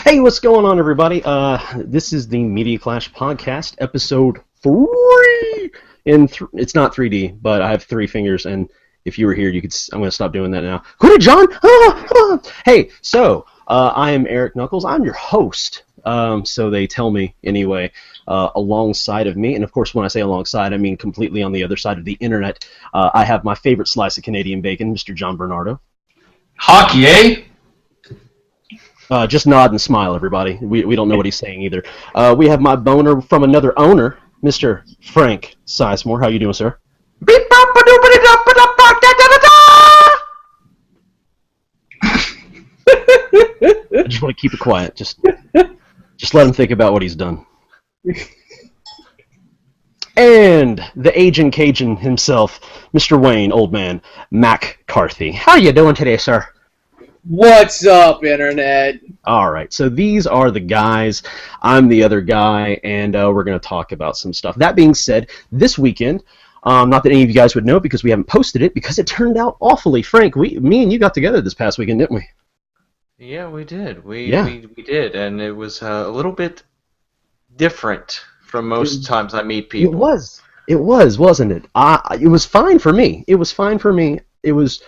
Hey, what's going on, everybody? This is the Media Clash Podcast, episode 3. It's not 3D, but I have 3 fingers, and if you were here, you could. I'm going to stop doing that now. Who did John? Hey, so I am Eric Knuckles. I'm your host. So they tell me anyway. Alongside of me, and of course, when I say alongside, I mean completely on the other side of the internet. I have my favorite slice of Canadian bacon, Mr. John Bernardo. Hockey, eh? Just nod and smile, everybody. We don't know what he's saying either. We have my boner from another owner, Mr. Frank Sizemore. How you doing, sir? I just want to keep it quiet. Just let him think about what he's done. And the aging Cajun himself, Mr. Wayne, old man, Mac Carthy. How you doing today, sir? What's up, Internet? All right, so these are the guys. I'm the other guy, and we're going to talk about some stuff. That being said, this weekend, not that any of you guys would know because we haven't posted it, because it turned out awfully. Frank, me and you got together this past weekend, didn't we? Yeah, we did. We did, and it was a little bit different from most times I meet people. It was, wasn't it? It was fine for me. It was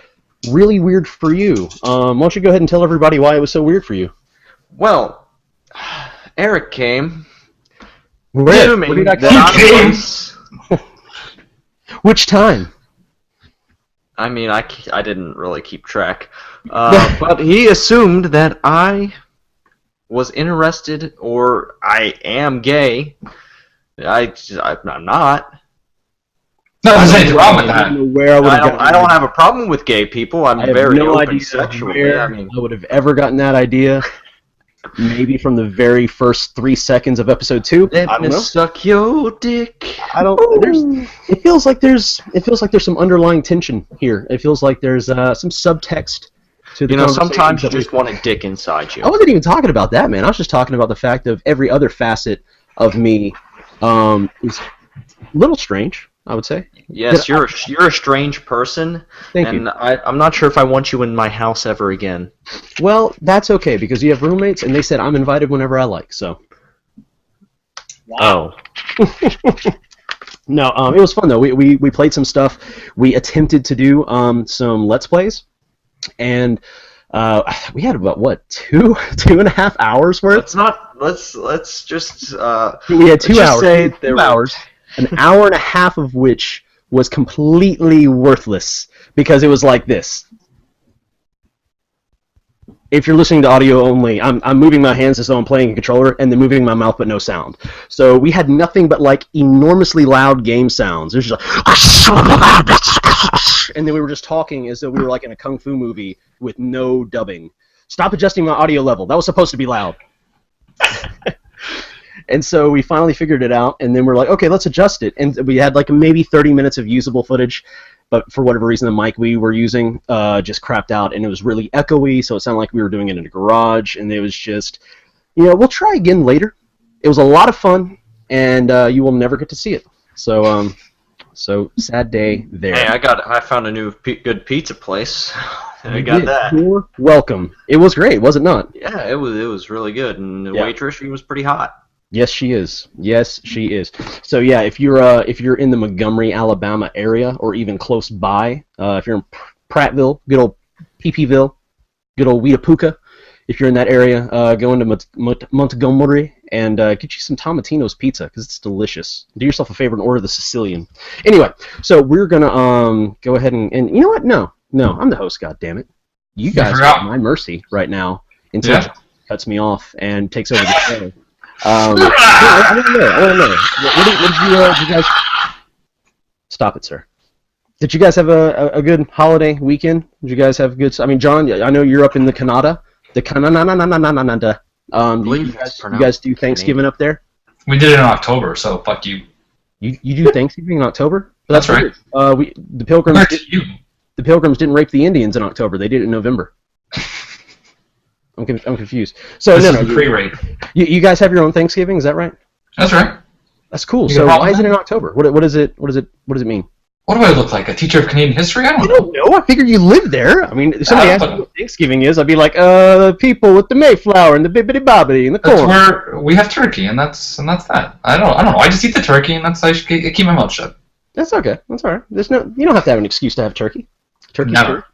really weird for you. Why don't you go ahead and tell everybody why it was so weird for you? Well, Eric came. Where did I come? Which time? I mean, I didn't really keep track. But he assumed that I was interested, or I am gay. I'm not. No, there's anything wrong with that. I don't have a problem with gay people. I'm very open sexually. I would have ever gotten that idea. Maybe from the very first 3 seconds of episode 2. Let me suck your dick. It feels like there's some underlying tension here. It feels like there's some subtext to the conversation. Sometimes you just want a dick inside you. I wasn't even talking about that, man. I was just talking about the fact of every other facet of me is a little strange, I would say. Yes, you're a strange person. Thank you. I'm not sure if I want you in my house ever again. Well, that's okay, because you have roommates, and they said I'm invited whenever I like, so. Wow. No, it was fun, though. We played some stuff. We attempted to do some Let's Plays, and we had about, two and a half hours worth? Let's just... we had 2 hours. Say 2 hours. An hour and a half of which was completely worthless because it was like this. If you're listening to audio only, I'm moving my hands as though I'm playing a controller and then moving my mouth but no sound. So we had nothing but like enormously loud game sounds. There's just like, and then we were just talking as though we were like in a kung fu movie with no dubbing. Stop adjusting my audio level. That was supposed to be loud. And so we finally figured it out, and then we're like, okay, let's adjust it. And we had like maybe 30 minutes of usable footage, but for whatever reason, the mic we were using just crapped out, and it was really echoey, so it sounded like we were doing it in a garage, and it was just, we'll try again later. It was a lot of fun, and you will never get to see it. So, sad day there. Hey, I found a new good pizza place. I got that. You're welcome. It was great, was it not? Yeah, it was really good, and the waitress, she was pretty hot. Yes, she is. Yes, she is. So yeah, if you're in the Montgomery, Alabama area, or even close by, if you're in Prattville, good old PPville, good old Weetapuka, if you're in that area, go into Montgomery and get you some Tomatino's pizza because it's delicious. Do yourself a favor and order the Sicilian. Anyway, so we're gonna go ahead and you know what? No, I'm the host. God damn it! You guys are at my mercy right now until John cuts me off and takes over the show. I want to know. What did you guys... Stop it, sir. Did you guys have a good holiday weekend? Did you guys have good... I mean, John, I know you're up in the Canada. The Canada. You guys do Thanksgiving up there? We did it in October, so fuck you. You do Thanksgiving in October? That's right. The Pilgrims didn't rape the Indians in October. They did it in November. I'm confused. So this is pre-rape. You guys have your own Thanksgiving, is that right? That's right. That's cool. So why is it in October? What does it mean? What do I look like? A teacher of Canadian history? I I don't don't know. know. I figured you lived there. I mean, if somebody asked but- me what Thanksgiving is, I'd be like, the people with the Mayflower and the bibbidi bobbidi and the That's corn. where we have turkey, and that's that. I don't know. I just eat the turkey, and I keep my mouth shut. That's okay. That's all right. You don't have to have an excuse to have turkey. Turkey's Never.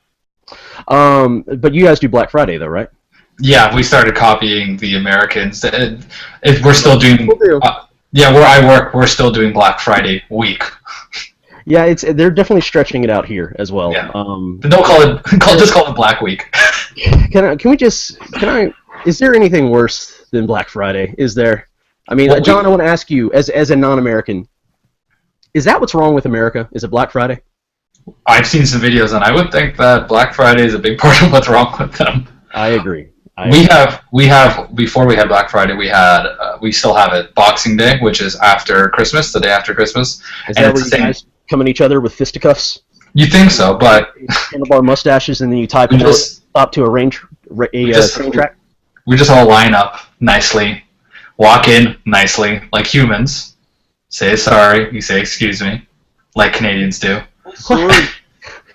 good. But you guys do Black Friday though, right? Yeah, we started copying the Americans. If we're still doing, Will do. yeah, where I work, we're still doing Black Friday week. Yeah, they're definitely stretching it out here as well. Yeah. But don't just call it Black Week. Is there anything worse than Black Friday? Is there? I mean, Well, John, I want to ask you, as a non-American, is that what's wrong with America? Is it Black Friday? I've seen some videos, and I would think that Black Friday is a big part of what's wrong with them. I agree. We have before we had Black Friday, we still have it Boxing Day, which is after Christmas, the day after Christmas. Is and that it's where the you same. guys come at each other with fisticuffs, You think so, but handlebar mustaches, and then you type we it just up to a train track? we just all line up nicely, walk in nicely like humans, say sorry, you say excuse me, like Canadians do. Sorry.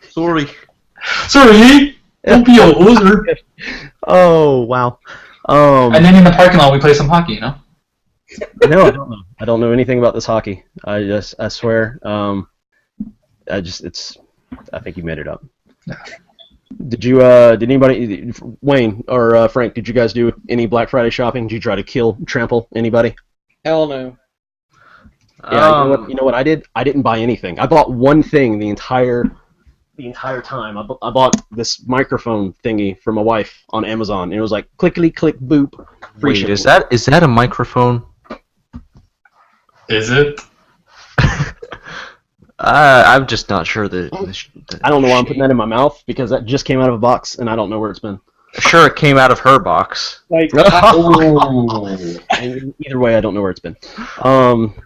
Sorry, don't be a loser. Oh wow. And then in the parking lot, we play some hockey. No, I don't know. I don't know anything about this hockey. I swear. I think you made it up. Yeah. Did anybody, Wayne or Frank, did you guys do any Black Friday shopping? Did you try to trample anybody? Hell no. Yeah, you know what I did? I didn't buy anything. I bought one thing the entire time. I bought this microphone thingy for my wife on Amazon, and it was like clickety click boop. Free Wait, shipping. is that a microphone? Is it? I'm just not sure that. I don't know why I'm putting that in my mouth because that just came out of a box, and I don't know where it's been. Sure, it came out of her box. Like, And either way, I don't know where it's been.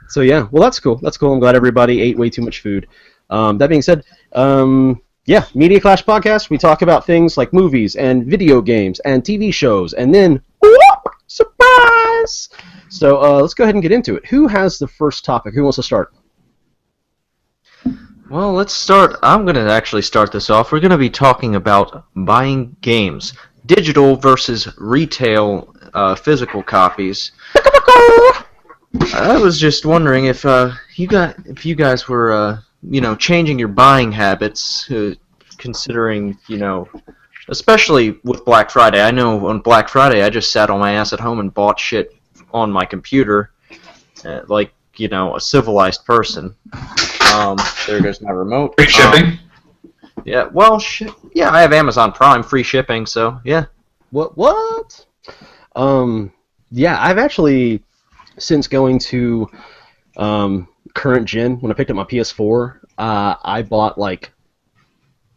So yeah, well that's cool. That's cool. I'm glad everybody ate way too much food. That being said, yeah, Media Clash Podcast. We talk about things like movies and video games and TV shows, and then whoop, surprise. So let's go ahead and get into it. Who has the first topic? Who wants to start? Well, let's start. I'm going to actually start this off. We're going to be talking about buying games, digital versus retail physical copies. I was just wondering if you guys were changing your buying habits, considering especially with Black Friday. I know on Black Friday I just sat on my ass at home and bought shit on my computer, like a civilized person. There goes my remote. Free shipping? Yeah, well, yeah, I have Amazon Prime free shipping, so yeah. What? Yeah, I've actually, since going to current gen, when I picked up my PS4, I bought like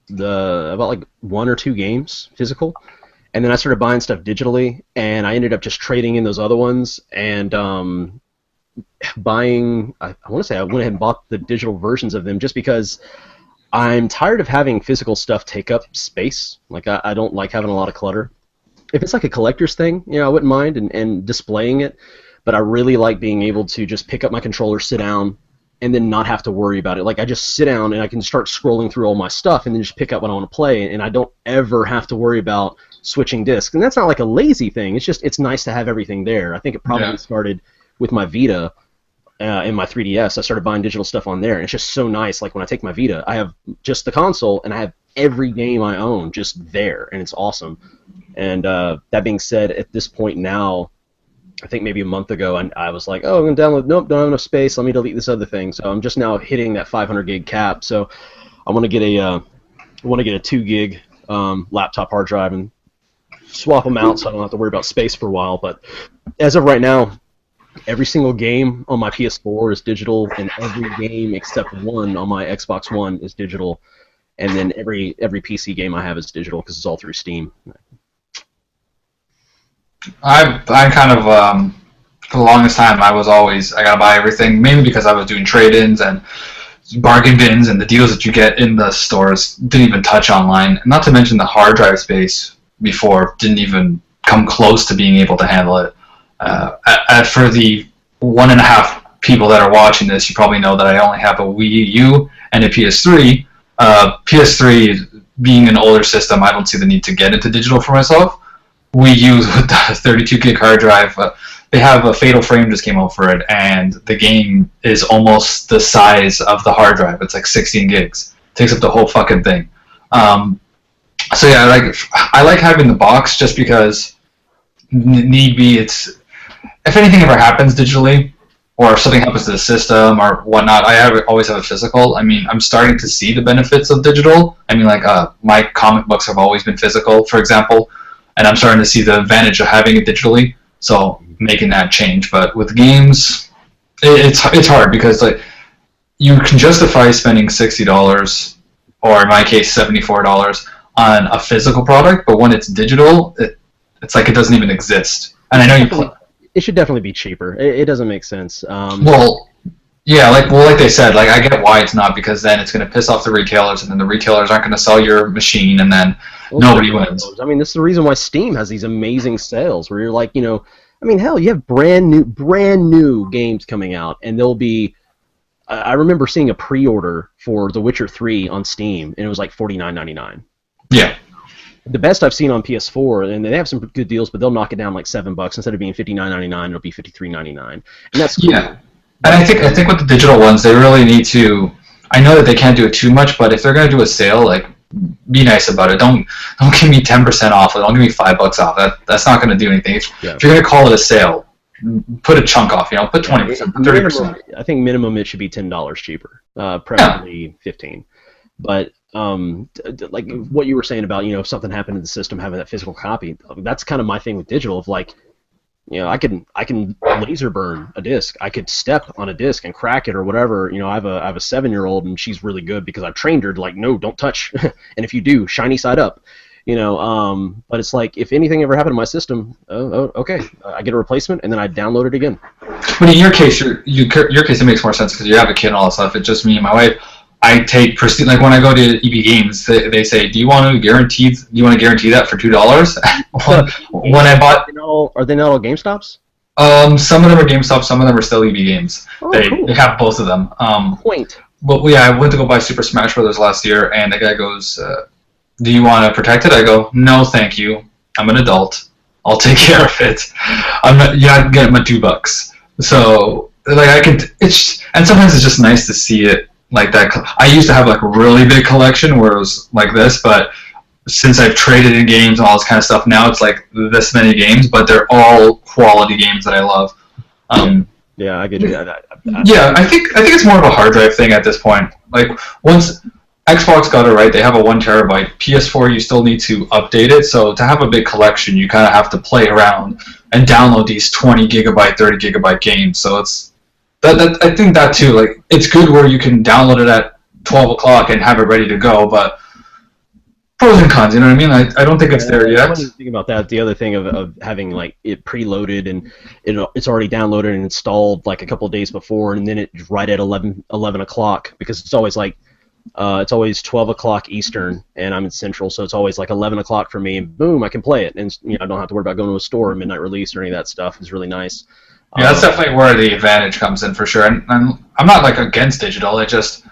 one or two games physical, and then I started buying stuff digitally, and I ended up just trading in those other ones and buying. I want to say I went ahead and bought the digital versions of them just because I'm tired of having physical stuff take up space. Like I don't like having a lot of clutter. If it's like a collector's thing, I wouldn't mind and displaying it, but I really like being able to just pick up my controller, sit down, and then not have to worry about it. Like I just sit down and I can start scrolling through all my stuff and then just pick up what I want to play, and I don't ever have to worry about switching discs. And that's not like a lazy thing. It's just it's nice to have everything there. I think it probably started with my Vita and my 3DS. I started buying digital stuff on there, and it's just so nice. Like when I take my Vita, I have just the console and I have every game I own just there, and it's awesome. And that being said, at this point now, I think maybe a month ago, I was like, oh, I'm going to download, nope, don't have enough space, let me delete this other thing. So I'm just now hitting that 500 gig cap. So I want to get a 2 gig laptop hard drive and swap them out so I don't have to worry about space for a while. But as of right now, every single game on my PS4 is digital, and every game except one on my Xbox One is digital. And then every PC game I have is digital because it's all through Steam. I kind of for the longest time I gotta buy everything, mainly because I was doing trade-ins and bargain bins, and the deals that you get in the stores didn't even touch online. Not to mention the hard drive space before didn't even come close to being able to handle it. For the 1.5 people that are watching this, you probably know that I only have a Wii U and a PS3. PS3 being an older system, I don't see the need to get into digital for myself. Wii U with the 32 gig hard drive, they have a Fatal Frame just came out for it, and the game is almost the size of the hard drive. It's like 16 gigs. It takes up the whole fucking thing. So yeah, I like having the box just because need be. It's if anything ever happens digitally, or if something happens to the system or whatnot, always have a physical. I mean, I'm starting to see the benefits of digital. I mean, like my comic books have always been physical, for example, and I'm starting to see the advantage of having it digitally. So making that change, but with games, it's hard because like you can justify spending $60 or in my case $74 on a physical product, but when it's digital, it's like it doesn't even exist. And I know it should definitely be cheaper. It doesn't make sense. Well, yeah, like they said, like I get why it's not, because then it's going to piss off the retailers, and then the retailers aren't going to sell your machine, and then nobody wins. I mean, this is the reason why Steam has these amazing sales, where you're like, you know, I mean, hell, you have brand new games coming out, and they'll be. I remember seeing a pre-order for The Witcher 3 on Steam, and it was like $49.99. Yeah. The best I've seen on PS4, and they have some good deals, but they'll knock it down like $7 instead of being $59.99. It'll be $53.99, and that's cool. Yeah. And I think with the digital ones, they really need to. I know that they can't do it too much, but if they're going to do a sale, like, be nice about it. Don't give me 10% off. Don't give me $5 off. That's not going to do anything. If you're going to call it a sale, put a chunk off. You know, put 20%, 30%. I think minimum it should be $10 cheaper, preferably $15. But like what you were saying about, you know, if something happened to the system, having that physical copy, that's kind of my thing with digital. Of like, you know, I can laser burn a disc. I could step on a disc and crack it or whatever. You know, I have a 7-year-old, and she's really good because I've trained her to like, no, don't touch, and if you do, shiny side up. You know, but it's like if anything ever happened to my system, okay, I get a replacement and then I download it again. But in your case, your case it makes more sense because you have a kid and all that stuff. It's just me and my wife. I take prestige. Like when I go to EB Games, they say, "Do you want to guarantee that for $2?" When I bought, are they not all GameStops? Some of them are GameStop, some of them are still EB Games. Oh, they cool. have both of them. Point. But yeah, I went to go buy Super Smash Brothers last year, and the guy goes, "Do you want to protect it?" I go, "No, thank you. I'm an adult. I'll take care of it. I'm not. Yeah, I can get my $2." So like I can. And sometimes it's just nice to see it. Like that, I used to have like a really big collection where it was like this, but since I've traded in games and all this kind of stuff, now it's like this many games, but they're all quality games that I love. Yeah, I get you. Yeah, I think it's more of a hard drive thing at this point. Like once Xbox got it right, they have a 1 terabyte. PS4, you still need to update it. So to have a big collection, you kind of have to play around and download these 20 gigabyte, 30 gigabyte games. So it's. I think that too, like, it's good where you can download it at 12 o'clock and have it ready to go, but pros and cons, you know what I mean? I don't think it's there yet. I wasn't thinking about that. The other thing of having, like, it preloaded and it's already downloaded and installed, like, a couple of days before, and then it's right at 11 o'clock, because it's always, like, it's always 12 o'clock Eastern, and I'm in Central, so it's always, like, 11 o'clock for me, and boom, I can play it. And, you know, I don't have to worry about going to a store, midnight release, or any of that stuff. It's really nice. Yeah, that's definitely where the advantage comes in for sure. And I'm not like against digital. I just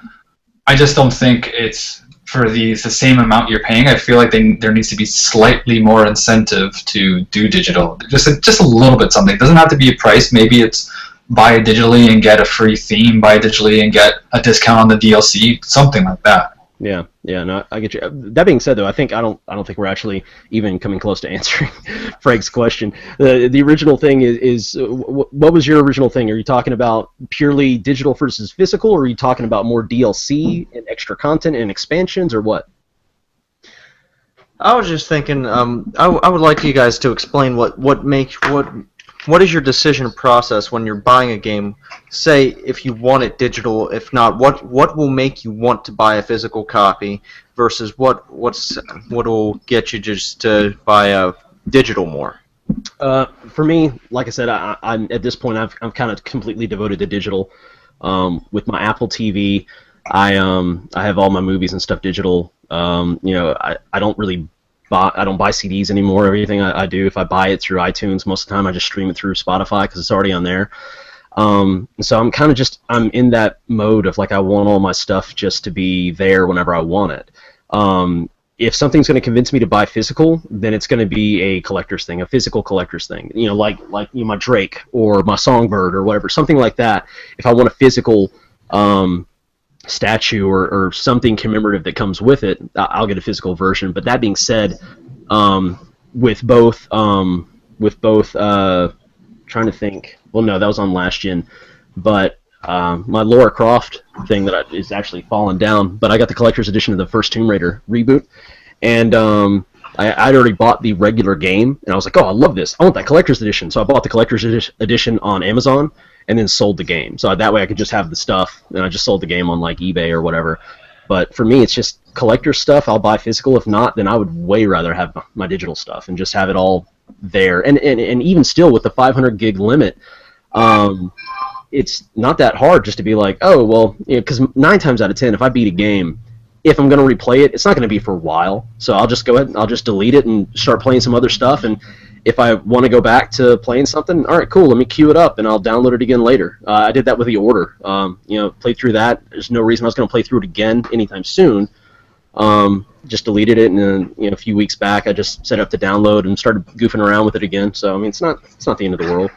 don't think it's for the same amount you're paying. I feel like there needs to be slightly more incentive to do digital. Just a little bit something. It doesn't have to be a price. Maybe it's buy it digitally and get a free theme. Buy it digitally and get a discount on the DLC. Something like that. Yeah, no, I get you. That being said, though, I don't think we're actually even coming close to answering Frank's question. The original thing is what was your original thing? Are you talking about purely digital versus physical, or are you talking about more DLC and extra content and expansions, or what? I was just thinking. I would like you guys to explain what is your decision process when you're buying a game? Say if you want it digital, if not, what will make you want to buy a physical copy versus what will get you just to buy a digital more? For me, like I said, I'm at this point I'm kind of completely devoted to digital. With my Apple TV, I have all my movies and stuff digital. You know, I don't buy CDs anymore. Everything I do, if I buy it through iTunes, most of the time I just stream it through Spotify because it's already on there. So I'm kind of I'm in that mode of like I want all my stuff just to be there whenever I want it. If something's going to convince me to buy physical, then it's going to be a collector's thing, a physical collector's thing. You know, like my Drake or my Songbird or whatever, something like that. If I want a physical statue or something commemorative that comes with it, I'll get a physical version. But that being said, with both trying to think. Well, no, that was on last gen, but my Lara Croft thing that is actually fallen down. But I got the collector's edition of the first Tomb Raider reboot, and I'd already bought the regular game, and I was like, oh, I love this. I want that collector's edition. So I bought the collector's edition on Amazon, and then sold the game. So that way I could just have the stuff, and I just sold the game on like eBay or whatever. But for me, it's just collector stuff. I'll buy physical. If not, then I would way rather have my digital stuff and just have it all there. And even still, with the 500 gig limit, it's not that hard just to be like, oh, well, because 9 times out of 10, if I beat a game, if I'm going to replay it, it's not going to be for a while. So I'll just go ahead and I'll just delete it and start playing some other stuff. And if I want to go back to playing something, all right, cool, let me queue it up and I'll download it again later. I did that with The Order. Played through that. There's no reason I was going to play through it again anytime soon. Just deleted it, and then a few weeks back, I just set up to download and started goofing around with it again. So I mean, it's not the end of the world.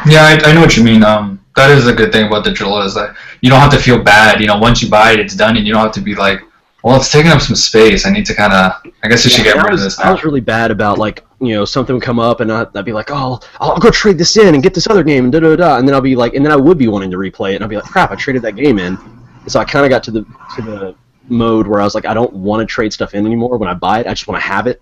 Yeah, I know what you mean. That is a good thing about digital is that you don't have to feel bad. Once you buy it, it's done, and you don't have to be like, well, it's taking up some space. I need to kind of. I guess I should get rid of this now. I was really bad about something would come up, and I'd be like, oh, I'll go trade this in and get this other game, and and then I'll be like, and then I would be wanting to replay it, and I'll be like, crap, I traded that game in. And so I kind of got to the mode where I was like, I don't want to trade stuff in anymore when I buy it. I just want to have it.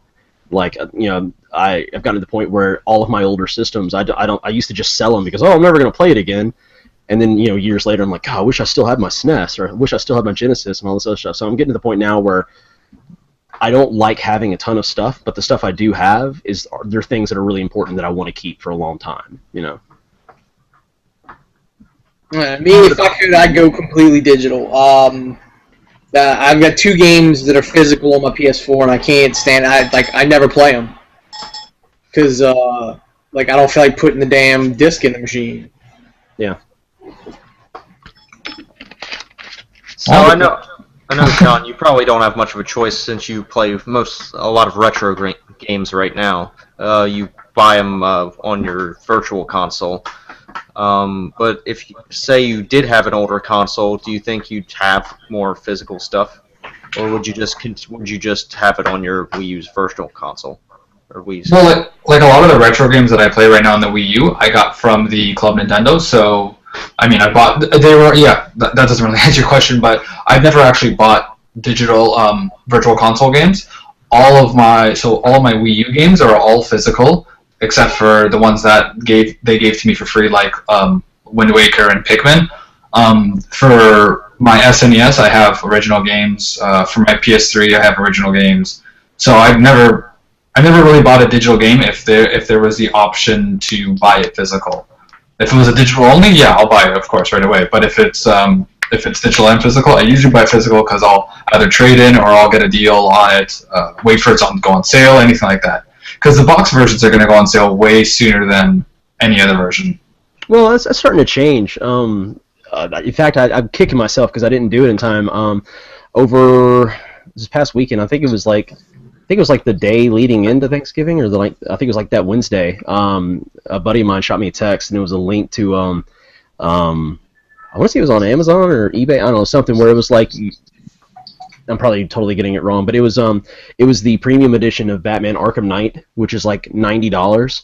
Like, I've gotten to the point where all of my older systems, I used to just sell them because, I'm never going to play it again. And then, years later, I'm like, I wish I still had my SNES, or I wish I still had my Genesis and all this other stuff. So I'm getting to the point now where I don't like having a ton of stuff, but the stuff I do have they're things that are really important that I want to keep for a long time, Me, if I could, I'd go completely digital. I've got 2 games that are physical on my PS4, and I can't stand. I never play them because I don't feel like putting the damn disc in the machine. Yeah. So I know, John, you probably don't have much of a choice since you play a lot of retro games right now. You buy them on your virtual console. But if, say, you did have an older console, do you think you'd have more physical stuff, or would you just have it on your Wii U's virtual console or Wii's? Well, like a lot of the retro games that I play right now on the Wii U, I got from the Club Nintendo. So, I mean, I bought. They were that doesn't really answer your question, but I've never actually bought digital virtual console games. All of my Wii U games are all physical, except for the ones that they gave to me for free, like Wind Waker and Pikmin. For my SNES, I have original games. For my PS3, I have original games. So I never really bought a digital game if there was the option to buy it physical. If it was a digital only, yeah, I'll buy it, of course, right away. But if it's digital and physical, I usually buy physical because I'll either trade in or I'll get a deal on it, wait for it to go on sale, anything like that. Because the box versions are going to go on sale way sooner than any other version. Well, that's starting to change. In fact, I'm kicking myself because I didn't do it in time. Over this past weekend, I think it was like the day leading into Thanksgiving, or I think it was like that Wednesday. A buddy of mine shot me a text, and it was a link to I want to say it was on Amazon or eBay. I don't know, something where it was like. I'm probably totally getting it wrong, but it was the premium edition of Batman Arkham Knight, which is like $90,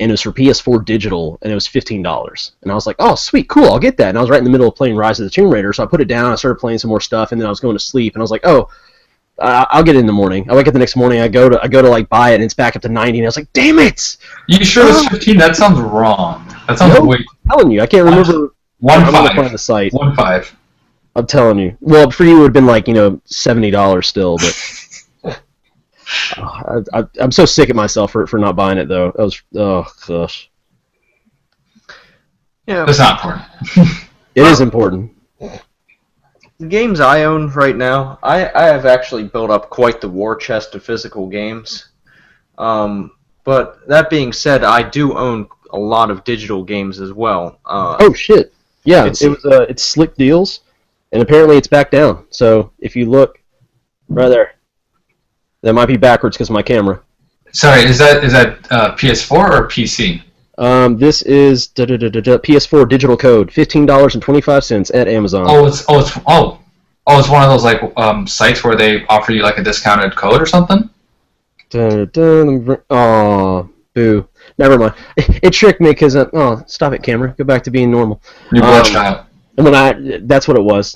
and it was for PS4 digital, and it was $15. And I was like, oh, sweet, cool, I'll get that. And I was right in the middle of playing Rise of the Tomb Raider, so I put it down, I started playing some more stuff, and then I was going to sleep, and I was like, oh, I'll get it in the morning. I wake up the next morning, I go to like buy it, and it's back up to 90, and I was like, damn it! You sure it's 15? That sounds wrong. That sounds way. I'm telling you, I can't remember. 1.5. I'm gonna find the site. 1.5. I'm telling you. Well, for you it would have been like, $70 still, but I'm so sick at myself for not buying it though. Oh gosh. Yeah, it's not important. It is important. The games I own right now, I have actually built up quite the war chest of physical games. But that being said, I do own a lot of digital games as well. Oh shit! Yeah, it's Slick Deals, and apparently it's back down. So if you look right there, that might be backwards because of my camera. Sorry, is that PS4 or PC? This is PS4 digital code, $15.25 at Amazon. It's one of those like sites where they offer you like a discounted code or something. Oh, boo! Never mind. It tricked me because stop it, camera. Go back to being normal. You bloodshot. And that's what it was.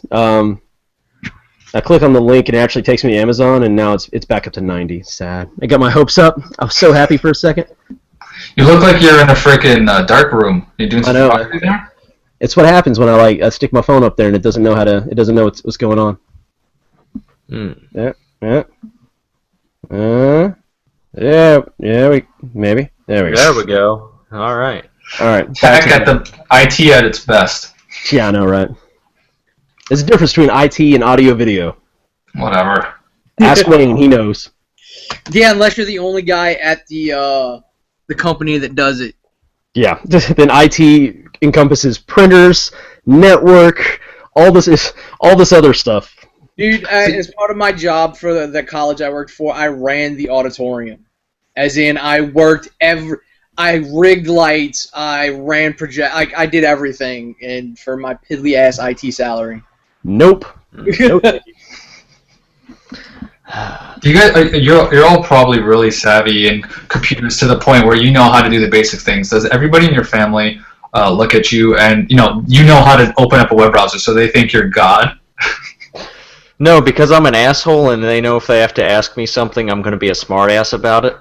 I click on the link and it actually takes me to Amazon, and now it's back up to 90. Sad. I got my hopes up. I was so happy for a second. You look like you're in a freaking dark room. You doing something fuckery there? It's what happens when I stick my phone up there and it doesn't know what's going on. Yeah. Maybe. There we go. There we go. All right. Tech at the IT at its best. Yeah, I know, right? There's a difference between IT and audio video. Whatever. Ask Wayne, he knows. Yeah, unless you're the only guy at the company that does it. Yeah. Then IT encompasses printers, network, all this other stuff. Dude, as part of my job for the college I worked for, I ran the auditorium. As in, I rigged lights, I ran I did everything, and for my piddly ass IT salary. Nope. You guys, you're all probably really savvy in computers to the point where you know how to do the basic things. Does everybody in your family look at you and you know how to open up a web browser, so they think you're God? No, because I'm an asshole, and they know if they have to ask me something, I'm going to be a smartass about it.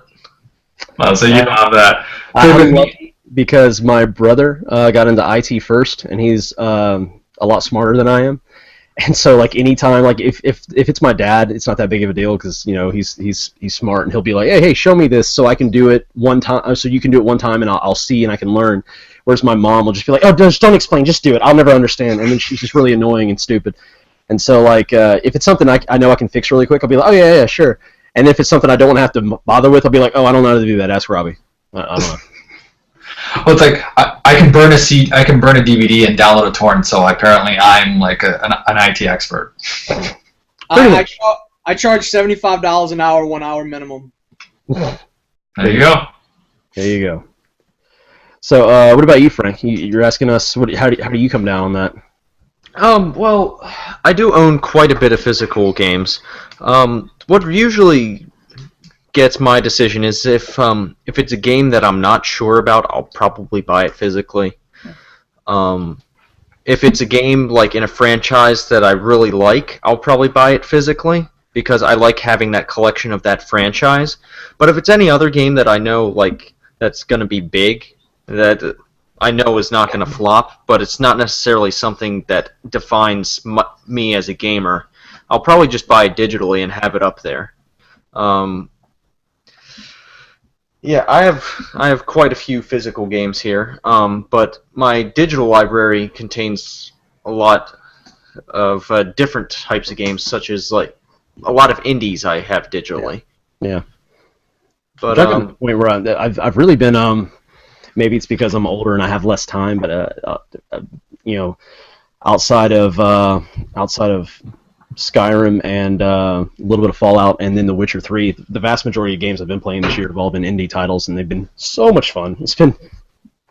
Well, so you don't have that. I'm lucky because my brother got into IT first, and he's a lot smarter than I am. And so, like, anytime, like, if it's my dad, it's not that big of a deal because he's smart, and he'll be like, hey, show me this so I can do it one time, so you can do it one time, and I'll see and I can learn. Whereas my mom will just be like, oh, just don't explain, just do it. I'll never understand, and then she's just really annoying and stupid. And so, like, if it's something I know I can fix really quick, I'll be like, oh yeah, sure. And if it's something I don't want to have to bother with, I'll be like, oh, I don't know how to do that. Ask Robbie. I don't know. Well, it's like I can burn a DVD and download a torrent. So apparently, I'm like an IT expert. I charge $75 an hour, 1 hour minimum. There you go. There you go. So, what about you, Frank? You're asking us how do you come down on that? Well, I do own quite a bit of physical games. What usually gets my decision is if it's a game that I'm not sure about, I'll probably buy it physically. If it's a game like in a franchise that I really like, I'll probably buy it physically because I like having that collection of that franchise. But if it's any other game that I know like that's going to be big, that I know is not going to flop, but it's not necessarily something that defines me as a gamer, I'll probably just buy it digitally and have it up there. Yeah, I have quite a few physical games here, but my digital library contains a lot of different types of games, such as like a lot of indies I have digitally. Yeah. But wait, I've really been maybe it's because I'm older and I have less time, but outside of Skyrim and a little bit of Fallout and then The Witcher 3, the vast majority of games I've been playing this year have all been indie titles, and they've been so much fun. It's been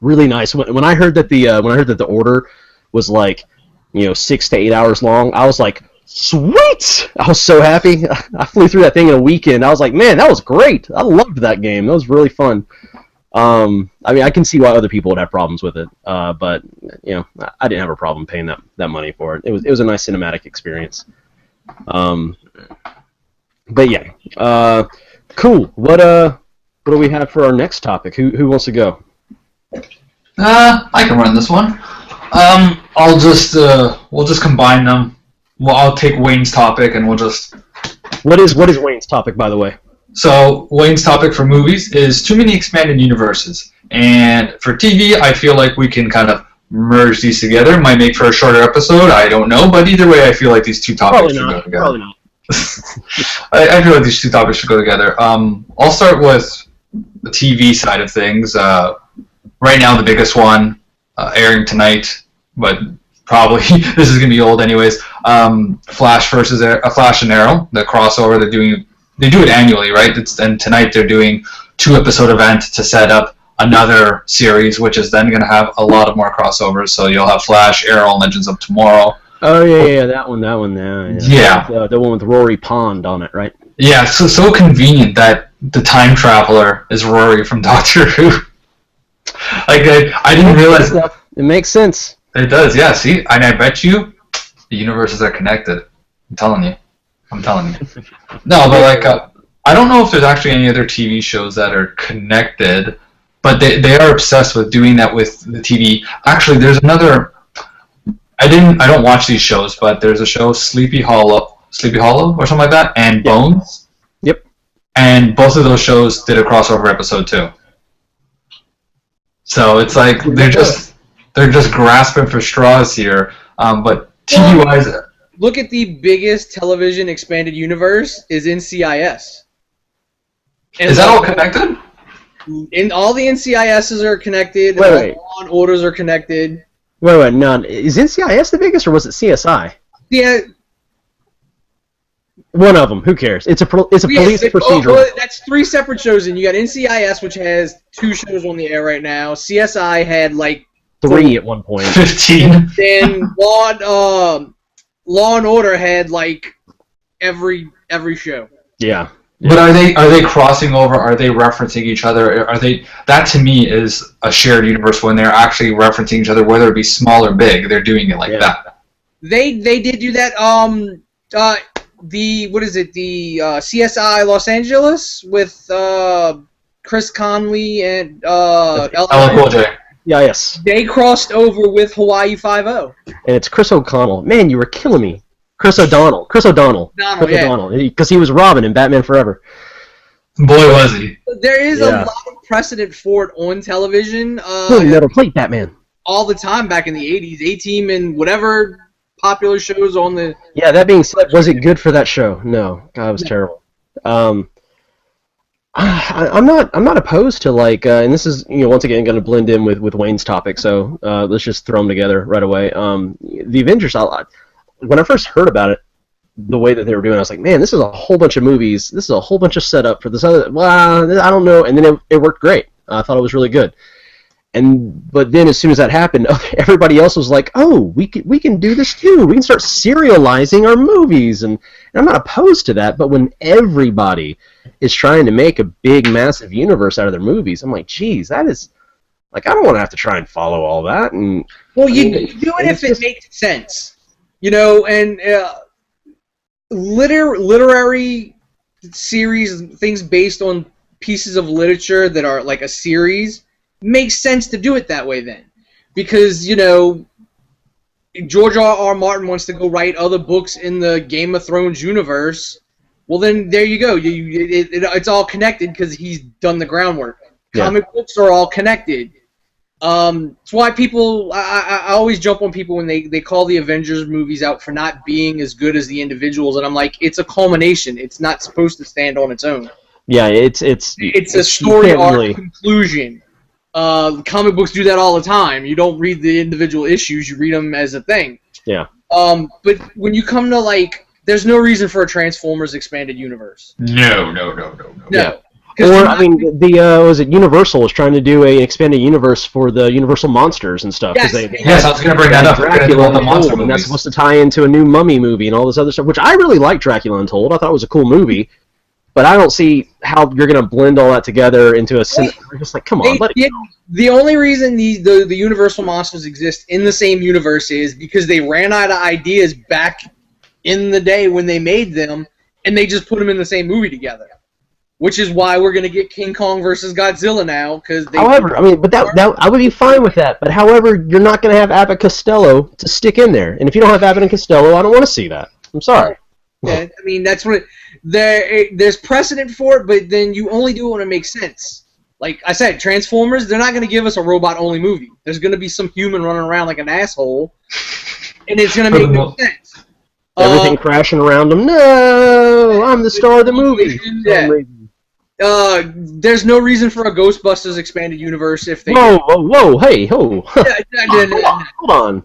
really nice. When I heard that the order was like 6 to 8 hours long, I was like, sweet! I was so happy. I flew through that thing in a weekend. I was like, man, that was great. I loved that game. That was really fun. I mean, I can see why other people would have problems with it, but I didn't have a problem paying that money for it. It was a nice cinematic experience. But yeah, cool. What do we have for our next topic? Who wants to go? I can run this one. We'll just combine them. Well, I'll take Wayne's topic and we'll just. What is Wayne's topic, by the way? So Wayne's topic for movies is too many expanded universes, and for TV, I feel like we can kind of merge these together. Might make for a shorter episode. I don't know, but either way, I feel like these two topics should go together. Probably not. I feel like these two topics should go together. I'll start with the TV side of things. right now the biggest one airing tonight, but probably this is gonna be old anyways. Flash versus Flash and Arrow, the crossover they do it annually, right? And tonight they're doing 2-episode event to set up another series, which is then going to have a lot of more crossovers. So you'll have Flash, Arrow, and Legends of Tomorrow. Oh yeah, that one, Yeah. The one with Rory Pond on it, right? Yeah, so convenient that the time traveler is Rory from Doctor Who. Like I didn't realize It makes sense. it does. Yeah, see, and I bet you the universes are connected. I'm telling you. No, but like I don't know if there's actually any other TV shows that are connected, but they are obsessed with doing that with the TV. Actually, there's another. I don't watch these shows, but there's a show Sleepy Hollow or something like that, and Bones. Yep. And both of those shows did a crossover episode too. So it's like they're just grasping for straws here. But TV wise, look at the biggest television expanded universe is NCIS. And is that all connected? And all the NCISs are connected. Wait. All Law & Orders are connected. Wait, no. Is NCIS the biggest, or was it CSI? Yeah. One of them. Who cares? It's a police procedural. Well, that's 3 separate shows, and you got NCIS, which has 2 shows on the air right now. CSI had like 3 at one point. 15. Then Law & Order had like every show. Yeah. But are they crossing over? Are they referencing each other? That to me is a shared universe when they're actually referencing each other, whether it be small or big. They're doing it like that. They did do that. The CSI Los Angeles with Chris Conley and LL Cool J. Yeah, yes. They crossed over with Hawaii Five-0. And it's Chris O'Connell. Man, you were killing me. Chris O'Donnell. Because he was Robin in Batman Forever. Boy, was he. There is a lot of precedent for it on television. Metal Plate Batman. All the time back in the 80s. A-Team and whatever popular shows on the... Yeah, that being said, was it good for that show? No. God, it was terrible. I'm not opposed to and this is once again going to blend in with Wayne's topic, so let's just throw them together right away. The Avengers, when I first heard about it, the way that they were doing, I was like, man, this is a whole bunch of movies. This is a whole bunch of setup for this other. Well, I don't know, and then it worked great. I thought it was really good. But then as soon as that happened, everybody else was like, oh, we can do this too. We can start serializing our movies, and I'm not opposed to that. But when everybody is trying to make a big, massive universe out of their movies, I'm like, geez, that is I don't want to have to try and follow all that. And well, you do it if it makes sense, and literary series, things based on pieces of literature that are like a series. Makes sense to do it that way then, because George R. Martin wants to go write other books in the Game of Thrones universe. Well, then there you go. It's all connected because he's done the groundwork. Yeah. Comic books are all connected. It's why people I always jump on people when they call the Avengers movies out for not being as good as the individuals, and I'm like, it's a culmination. It's not supposed to stand on its own. Yeah, it's a story arc conclusion. Comic books do that all the time. You don't read the individual issues; you read them as a thing. Yeah. But when you come to there's no reason for a Transformers expanded universe. No. Yeah. Or was it Universal was trying to do an expanded universe for the Universal monsters and stuff? Yes, I was going to bring that up. Dracula Untold, and that's supposed to tie into a new Mummy movie and all this other stuff, which I really like. Dracula Untold. I thought it was a cool movie. But I don't see how you're going to blend all that together into a... We're just like, come on, let it go. The only reason the Universal monsters exist in the same universe is because they ran out of ideas back in the day when they made them, and they just put them in the same movie together. Which is why we're going to get King Kong versus Godzilla now. However, that I would be fine with that. But however, you're not going to have Abbott Costello to stick in there. And if you don't have Abbott and Costello, I don't want to see that. I'm sorry. Yeah, that's what... There's precedent for it, but then you only do it when it makes sense. Like I said, Transformers, they're not going to give us a robot-only movie. There's going to be some human running around like an asshole, and it's going to make no sense. Everything crashing around them. No, I'm the star of the movie. Yeah. There's no reason for a Ghostbusters expanded universe if they. Whoa, hey, ho. Hold on.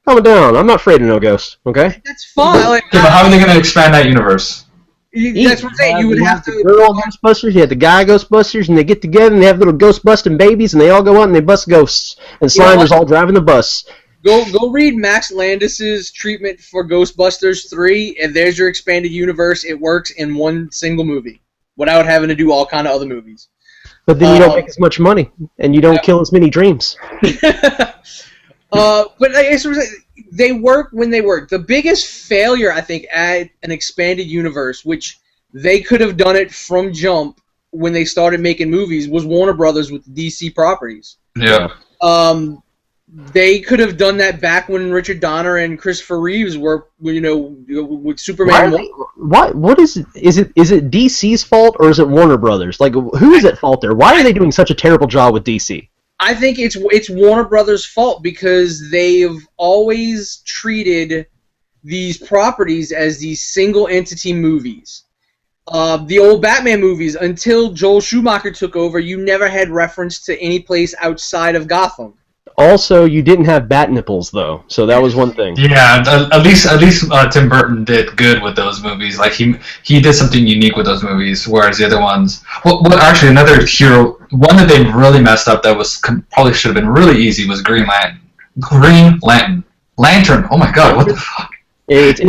Calm down. I'm not afraid of no ghosts, okay? That's fine. Like, Yeah, but how are they going to expand that universe? That's what I'm saying. You would have to. The girl Ghostbusters, you have the guy Ghostbusters, and they get together and they have little ghost busting babies, and they all go out and they bust ghosts. And Slimer's all driving the bus. Go read Max Landis's treatment for Ghostbusters 3, and there's your expanded universe. It works in one single movie without having to do all kind of other movies. But then you don't make as much money, and you don't kill as many dreams. But I guess they work when they work. The biggest failure, I think, at an expanded universe, which they could have done it from jump when they started making movies, was Warner Brothers with DC properties. Yeah. They could have done that back when Richard Donner and Christopher Reeves were, with Superman. What is it? Is it DC's fault or is it Warner Brothers? Like, who is at fault there? Why are they doing such a terrible job with DC? I think it's Warner Brothers' fault because they've always treated these properties as these single entity movies. The old Batman movies, until Joel Schumacher took over, you never had reference to any place outside of Gotham. Also, you didn't have bat nipples, though, so that was one thing. Yeah, at least Tim Burton did good with those movies. Like he did something unique with those movies, whereas the other ones. Well, actually, another hero, one that they really messed up that was probably should have been really easy was Green Lantern. Lantern. Oh my God, what the fuck? It's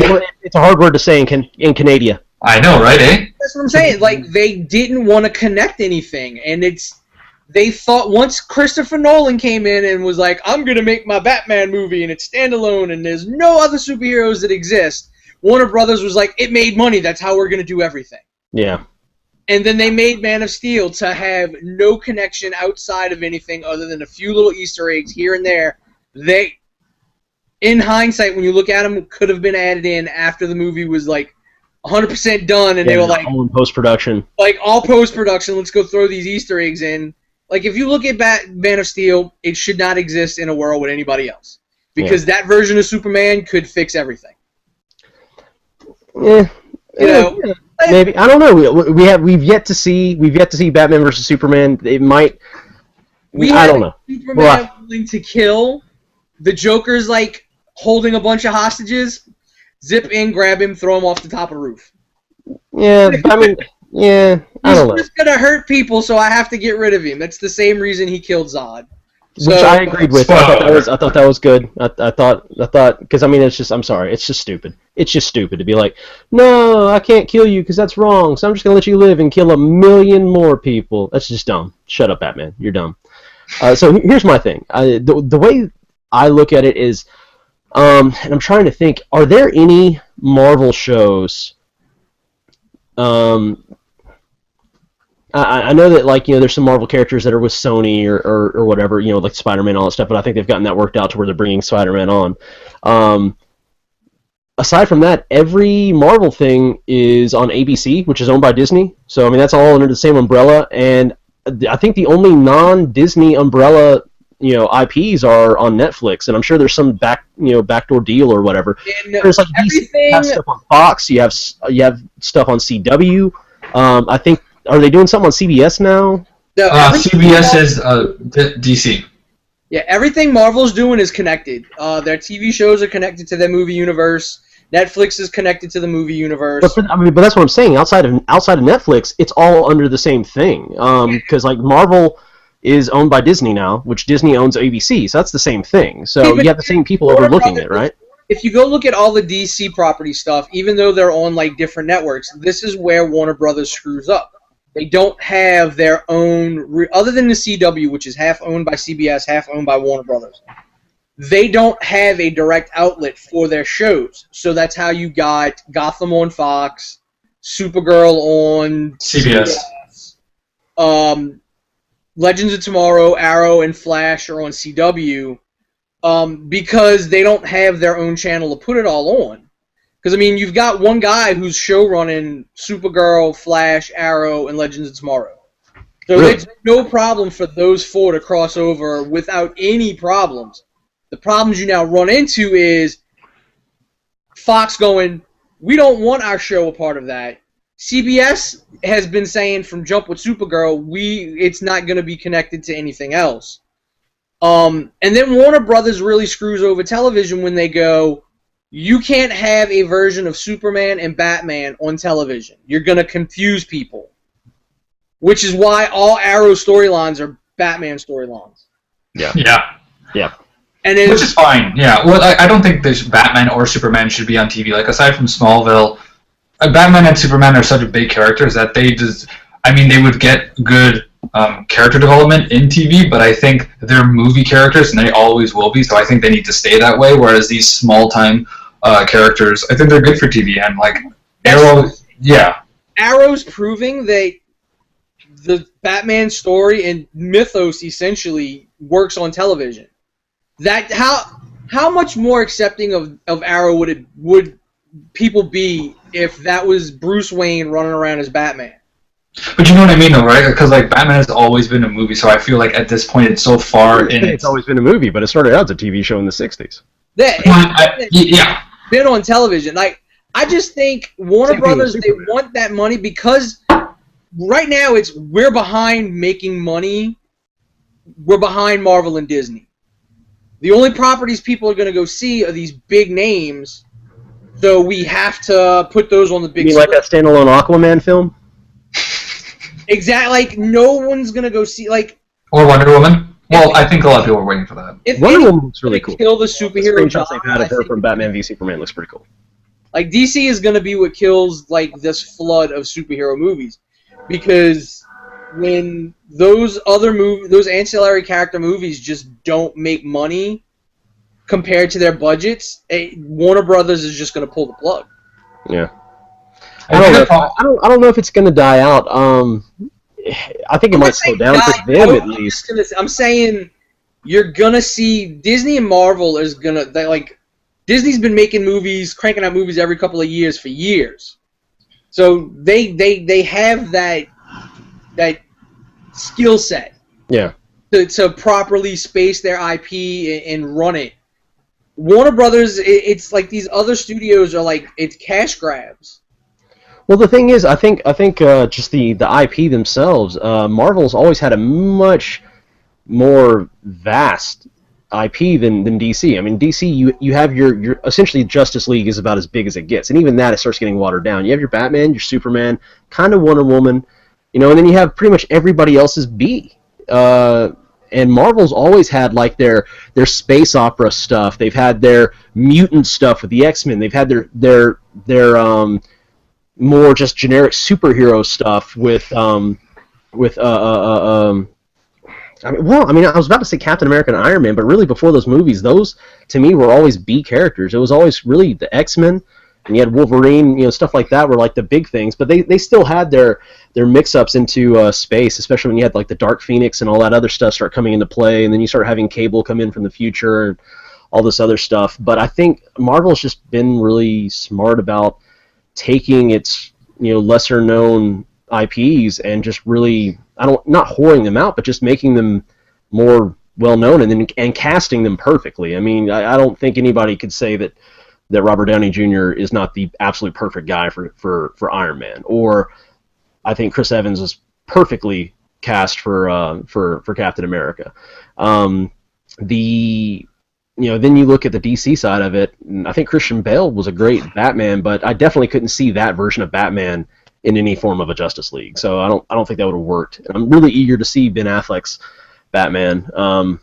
a hard word to say in Canada. I know, right? Eh? That's what I'm saying. Like, they didn't want to connect anything, and they thought once Christopher Nolan came in and was like, I'm going to make my Batman movie and it's standalone and there's no other superheroes that exist, Warner Brothers was like, it made money, that's how we're going to do everything. Yeah. And then they made Man of Steel to have no connection outside of anything other than a few little Easter eggs here and there. They, in hindsight, when you look at them, could have been added in after the movie was like 100% done and they were like, all in post-production. Like, all post-production, let's go throw these Easter eggs in. Like, if you look at Man of Steel, it should not exist in a world with anybody else. Because that version of Superman could fix everything. Yeah. Maybe. I don't know. We've yet to see Batman versus Superman. It might. I don't know. Superman willing to kill. The Joker's like holding a bunch of hostages. Zip in, grab him, throw him off the top of the roof. Yeah, I mean, yeah, I don't know. He's just gonna hurt people, so I have to get rid of him. That's the same reason he killed Zod. Which I agreed with. I thought that was good. I thought because I mean it's just stupid. It's just stupid to be like, no, I can't kill you because that's wrong. So I'm just gonna let you live and kill 1 million more people. That's just dumb. Shut up, Batman. You're dumb. So here's my thing. The way I look at it is, and I'm trying to think, are there any Marvel shows? I know that, like, there's some Marvel characters that are with Sony or whatever, like Spider-Man and all that stuff, but I think they've gotten that worked out to where they're bringing Spider-Man on. Aside from that, every Marvel thing is on ABC, which is owned by Disney. So, I mean, that's all under the same umbrella, and I think the only non-Disney umbrella, IPs are on Netflix, and I'm sure there's some backdoor deal or whatever. And there's like DC, you have stuff on Fox, you have stuff on CW. I think, are they doing something on CBS now? No, CBS is DC. Yeah, everything Marvel's doing is connected. Their TV shows are connected to their movie universe. Netflix is connected to the movie universe. But that's what I'm saying. Outside of Netflix, it's all under the same thing. Because like Marvel is owned by Disney now, which Disney owns ABC, so that's the same thing. So you have the same people overlooking it, right? If you go look at all the DC property stuff, even though they're on like different networks, this is where Warner Brothers screws up. They don't have their own, other than the CW, which is half owned by CBS, half owned by Warner Brothers. They don't have a direct outlet for their shows. So that's how you got Gotham on Fox, Supergirl on CBS. Legends of Tomorrow, Arrow, and Flash are on CW because they don't have their own channel to put it all on. Because, I mean, you've got one guy who's show-running Supergirl, Flash, Arrow, and Legends of Tomorrow. So it's no problem for those four to cross over without any problems. The problems you now run into is Fox going, we don't want our show a part of that. CBS has been saying from jump with Supergirl, it's not going to be connected to anything else. And then Warner Brothers really screws over television when they go, you can't have a version of Superman and Batman on television. You're going to confuse people. Which is why all Arrow storylines are Batman storylines. Yeah. Yeah. And which is fine, yeah. Well, I don't think this Batman or Superman should be on TV. Like, aside from Smallville, Batman and Superman are such big characters that they would get good character development in TV, but I think they're movie characters, and they always will be, so I think they need to stay that way, whereas these small-time characters, I think they're good for TV, and, like, Arrow, yeah. Arrow's proving that the Batman story and mythos, essentially, works on television. That how much more accepting of Arrow would people be if that was Bruce Wayne running around as Batman? But you know what I mean, though, right? Because like Batman has always been a movie, so I feel like at this point it's so far in. It's always been a movie, but it started out as a TV show in the '60s. Yeah, been on television. Like I just think Warner Brothers, they want that money because right now we're behind making money. We're behind Marvel and Disney. The only properties people are going to go see are these big names, so we have to put those on the big screen. You mean like that standalone Aquaman film? Exactly. Like, no one's going to go see, like... Or Wonder Woman? Well, I think a lot of people are waiting for that. Wonder Woman looks really cool. Kill the superhero the screenshots they've had of her from Batman v Superman looks pretty cool. Like, DC is going to be what kills, like, this flood of superhero movies. Because when those ancillary character movies just don't make money compared to their budgets, Warner Brothers is just going to pull the plug. Yeah. I don't know if it's going to die out. I think it might slow down for them at least. I'm saying you're going to see Disney and Marvel is going to, like, Disney's been making movies, cranking out movies every couple of years for years. So they have that skill set. Yeah. To properly space their IP and run it. Warner Brothers, it's like these other studios are like, it's cash grabs. Well, the thing is, I think just the IP themselves, Marvel's always had a much more vast IP than DC. I mean, DC, you have your essentially Justice League is about as big as it gets, and even that it starts getting watered down. You have your Batman, your Superman, kind of Wonder Woman, and then you have pretty much everybody else's B. And Marvel's always had like their space opera stuff. They've had their mutant stuff with the X-Men. They've had their more just generic superhero stuff with I was about to say Captain America and Iron Man, but really before those movies, those to me were always B characters. It was always really the X-Men, and you had Wolverine, stuff like that were like the big things. But they still had their mix-ups into space, especially when you had like the Dark Phoenix and all that other stuff start coming into play, and then you start having Cable come in from the future and all this other stuff. But I think Marvel's just been really smart about taking its lesser known IPs and just really not whoring them out, but just making them more well known and casting them perfectly. I mean, I don't think anybody could say that Robert Downey Jr. is not the absolute perfect guy for Iron Man, or I think Chris Evans is perfectly cast for Captain America. Then you look at the DC side of it, and I think Christian Bale was a great Batman, but I definitely couldn't see that version of Batman in any form of a Justice League. So I don't think that would have worked. And I'm really eager to see Ben Affleck's Batman. I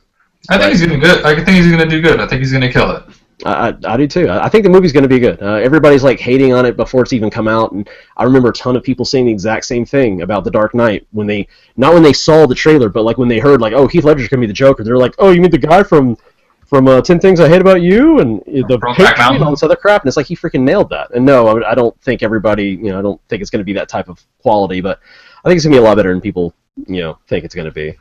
think he's going to good. I think he's going to do good. I think he's going to kill it. I do too. I think the movie's going to be good. Everybody's like hating on it before it's even come out, and I remember a ton of people saying the exact same thing about The Dark Knight not when they saw the trailer, but like when they heard like, oh, Heath Ledger's going to be the Joker. They're like, oh, you mean the guy from 10 Things I Hate About You and the Patriot and all this other crap, and it's like he freaking nailed that. And no, I don't think everybody, I don't think it's going to be that type of quality, but I think it's going to be a lot better than people, think it's going to be.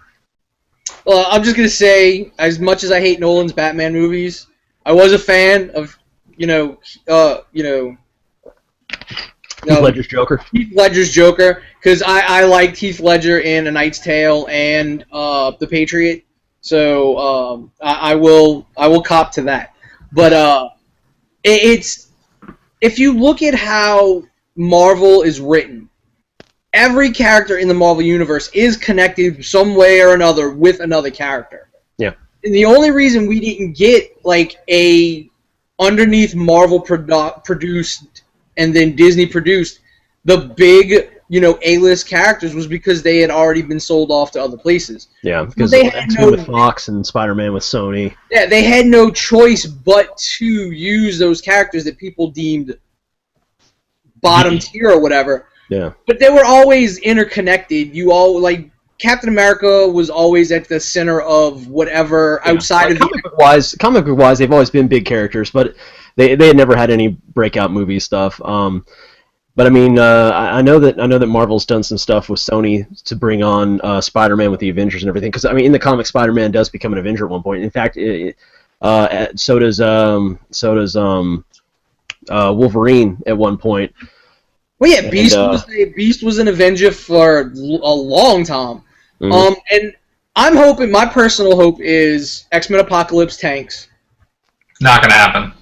Well, I'm just going to say, as much as I hate Nolan's Batman movies, I was a fan of, Heath Ledger's Joker. Heath Ledger's Joker, because I liked Heath Ledger in A Knight's Tale and The Patriot. So I will cop to that. But it's if you look at how Marvel is written, every character in the Marvel Universe is connected some way or another with another character. Yeah. And the only reason we didn't get like a underneath Marvel produced and then Disney produced the big, A-list characters was because they had already been sold off to other places. Yeah, because they had X-Men with Fox and Spider-Man with Sony. Yeah, they had no choice but to use those characters that people deemed bottom tier or whatever. Yeah. But they were always interconnected. Captain America was always at the center of whatever outside of comic book wise, they've always been big characters, but they had never had any breakout movie stuff. But I mean, I know that Marvel's done some stuff with Sony to bring on Spider-Man with the Avengers and everything. Because I mean, in the comics, Spider-Man does become an Avenger at one point. In fact, so does Wolverine at one point. Well, yeah, Beast was an Avenger for a long time. Mm-hmm. And I'm hoping, my personal hope is X-Men Apocalypse tanks. Not gonna happen.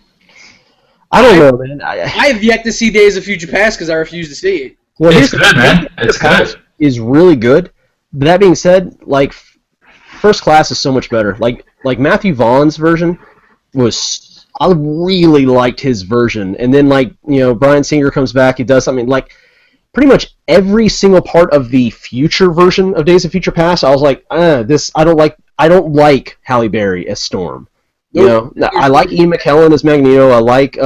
I don't know, man. I have yet to see Days of Future Past because I refuse to see it. Well, it's good, man. It's good. Is really good. But that being said, like, First Class is so much better. Like Matthew Vaughn's version was, I really liked his version. And then Bryan Singer comes back, he does something like pretty much every single part of the future version of Days of Future Past. I was like, this I don't like Halle Berry as Storm. I like Ian McKellen as Magneto. I like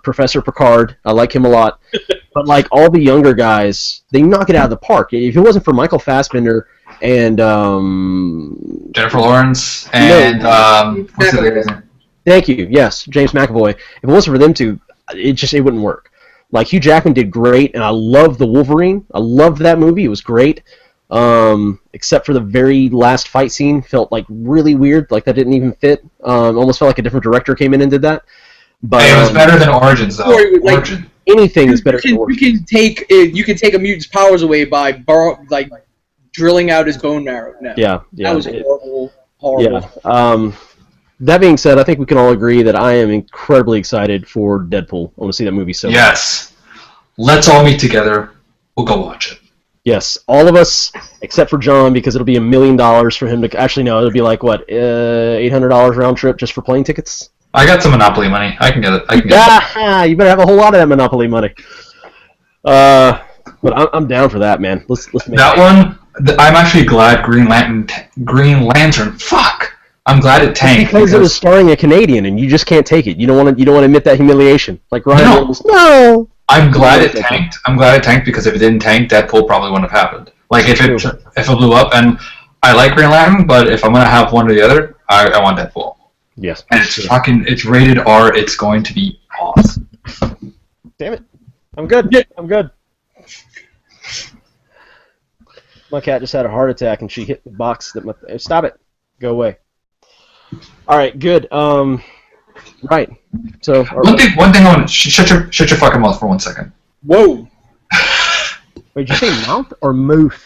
Professor Picard. I like him a lot. But like all the younger guys, they knock it out of the park. If it wasn't for Michael Fassbender and Jennifer Lawrence and what's the other guy's name? Thank you. Yes, James McAvoy. If it wasn't for them two, it wouldn't work. Like Hugh Jackman did great, and I love the Wolverine. I loved that movie. It was great. Except for the very last fight scene, felt like really weird. Like that didn't even fit. Almost felt like a different director came in and did that. But it was better than Origins, though. Origin. Anything is better than Origins. You can take a mutant's powers away by drilling out his bone marrow. No. Yeah. That was horrible. Yeah. That being said, I think we can all agree that I am incredibly excited for Deadpool. I want to see that movie so much. Yes. Let's all meet together. We'll go watch it. Yes, all of us, except for John, because it'll be $1 million for him to... Actually, no, it'll be like, what, $800 round trip just for plane tickets? I got some Monopoly money. I can get it. You better have a whole lot of that Monopoly money. But I'm down for that, man. Let's make that one. I'm actually glad Green Lantern. Fuck. I'm glad it tanked because it was starring a Canadian, and you just can't take it. You don't want to admit that humiliation. Like Ryan Reynolds. No. I'm glad it tanked. I'm glad it tanked because if it didn't tank, Deadpool probably wouldn't have happened. Like if it blew up, and I like Green Lantern, but if I'm gonna have one or the other, I want Deadpool. Yes. And it's rated R. It's going to be awesome. Damn it! I'm good. Yeah, I'm good. My cat just had a heart attack, and she hit the box that stop it. Go away. All right, good. Right. So one thing I want to shut your fucking mouth for 1 second. Whoa. Wait, did you say mouth or mouth?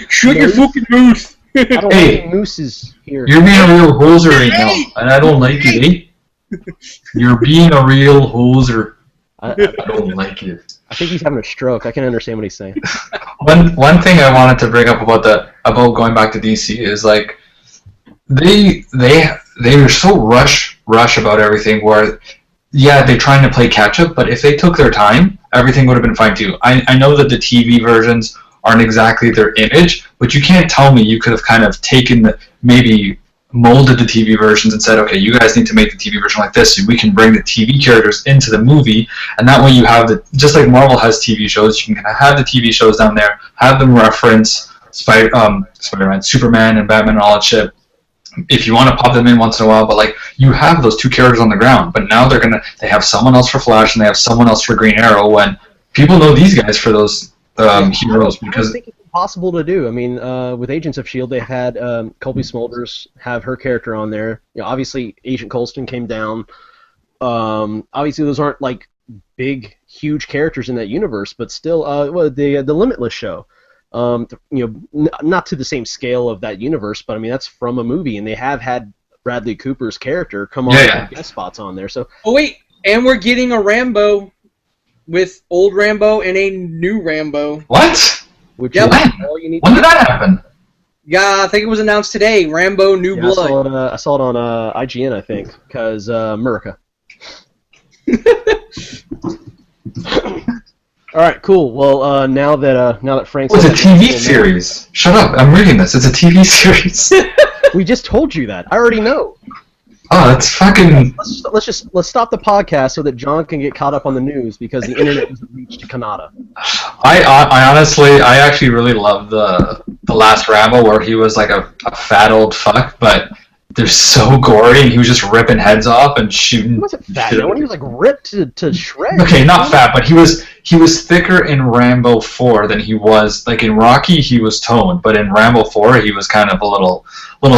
Shut your fucking mouth. I don't like mooses here. You're being a real hoser right now, and I don't like it, eh? You're being a real hoser. I don't like it. I think he's having a stroke. I can understand what he's saying. One thing I wanted to bring up about going back to DC is like they were so rush about everything where they're trying to play catch up, but if they took their time, everything would have been fine too. I know that the TV versions aren't exactly their image, but you can't tell me you could have kind of maybe molded the TV versions and said, okay, you guys need to make the TV version like this so we can bring the TV characters into the movie, and that way you have just like Marvel has TV shows, you can have the TV shows down there, have them reference Spider-Man, Superman, and Batman and all that shit. If you want to pop them in once in a while, but like you have those two characters on the ground, but now they have someone else for Flash and they have someone else for Green Arrow when people know these guys for those heroes because I think it's impossible to do. I mean, with Agents of S.H.I.E.L.D., they had Colby Smulders have her character on there. Obviously, Agent Coulson came down. Obviously, those aren't like big, huge characters in that universe, but still, the Limitless show. Not to the same scale of that universe, but I mean that's from a movie, and they have had Bradley Cooper's character come on and guest spots on there. So wait, and we're getting a Rambo with old Rambo and a new Rambo. What? Which Yep. is all you need. When did that happen? Yeah, I think it was announced today. Rambo New Yeah, Blood. I saw it on IGN, I think, because America. All right, cool. Well, now that Frank's... Oh, it's a TV series. Shut up. I'm reading this. It's a TV series. We just told you that. I already know. Oh, that's fucking... Let's stop the podcast so that John can get caught up on the news because the internet doesn't reach to Canada. I honestly, I actually really love the last Rambo where he was like a fat old fuck, but they're so gory and he was just ripping heads off and shooting. He wasn't fat, man. When he was like ripped to shreds. Okay, not fat, but he was thicker in Rambo 4 than he was, like in Rocky he was toned, but in Rambo 4 he was kind of a little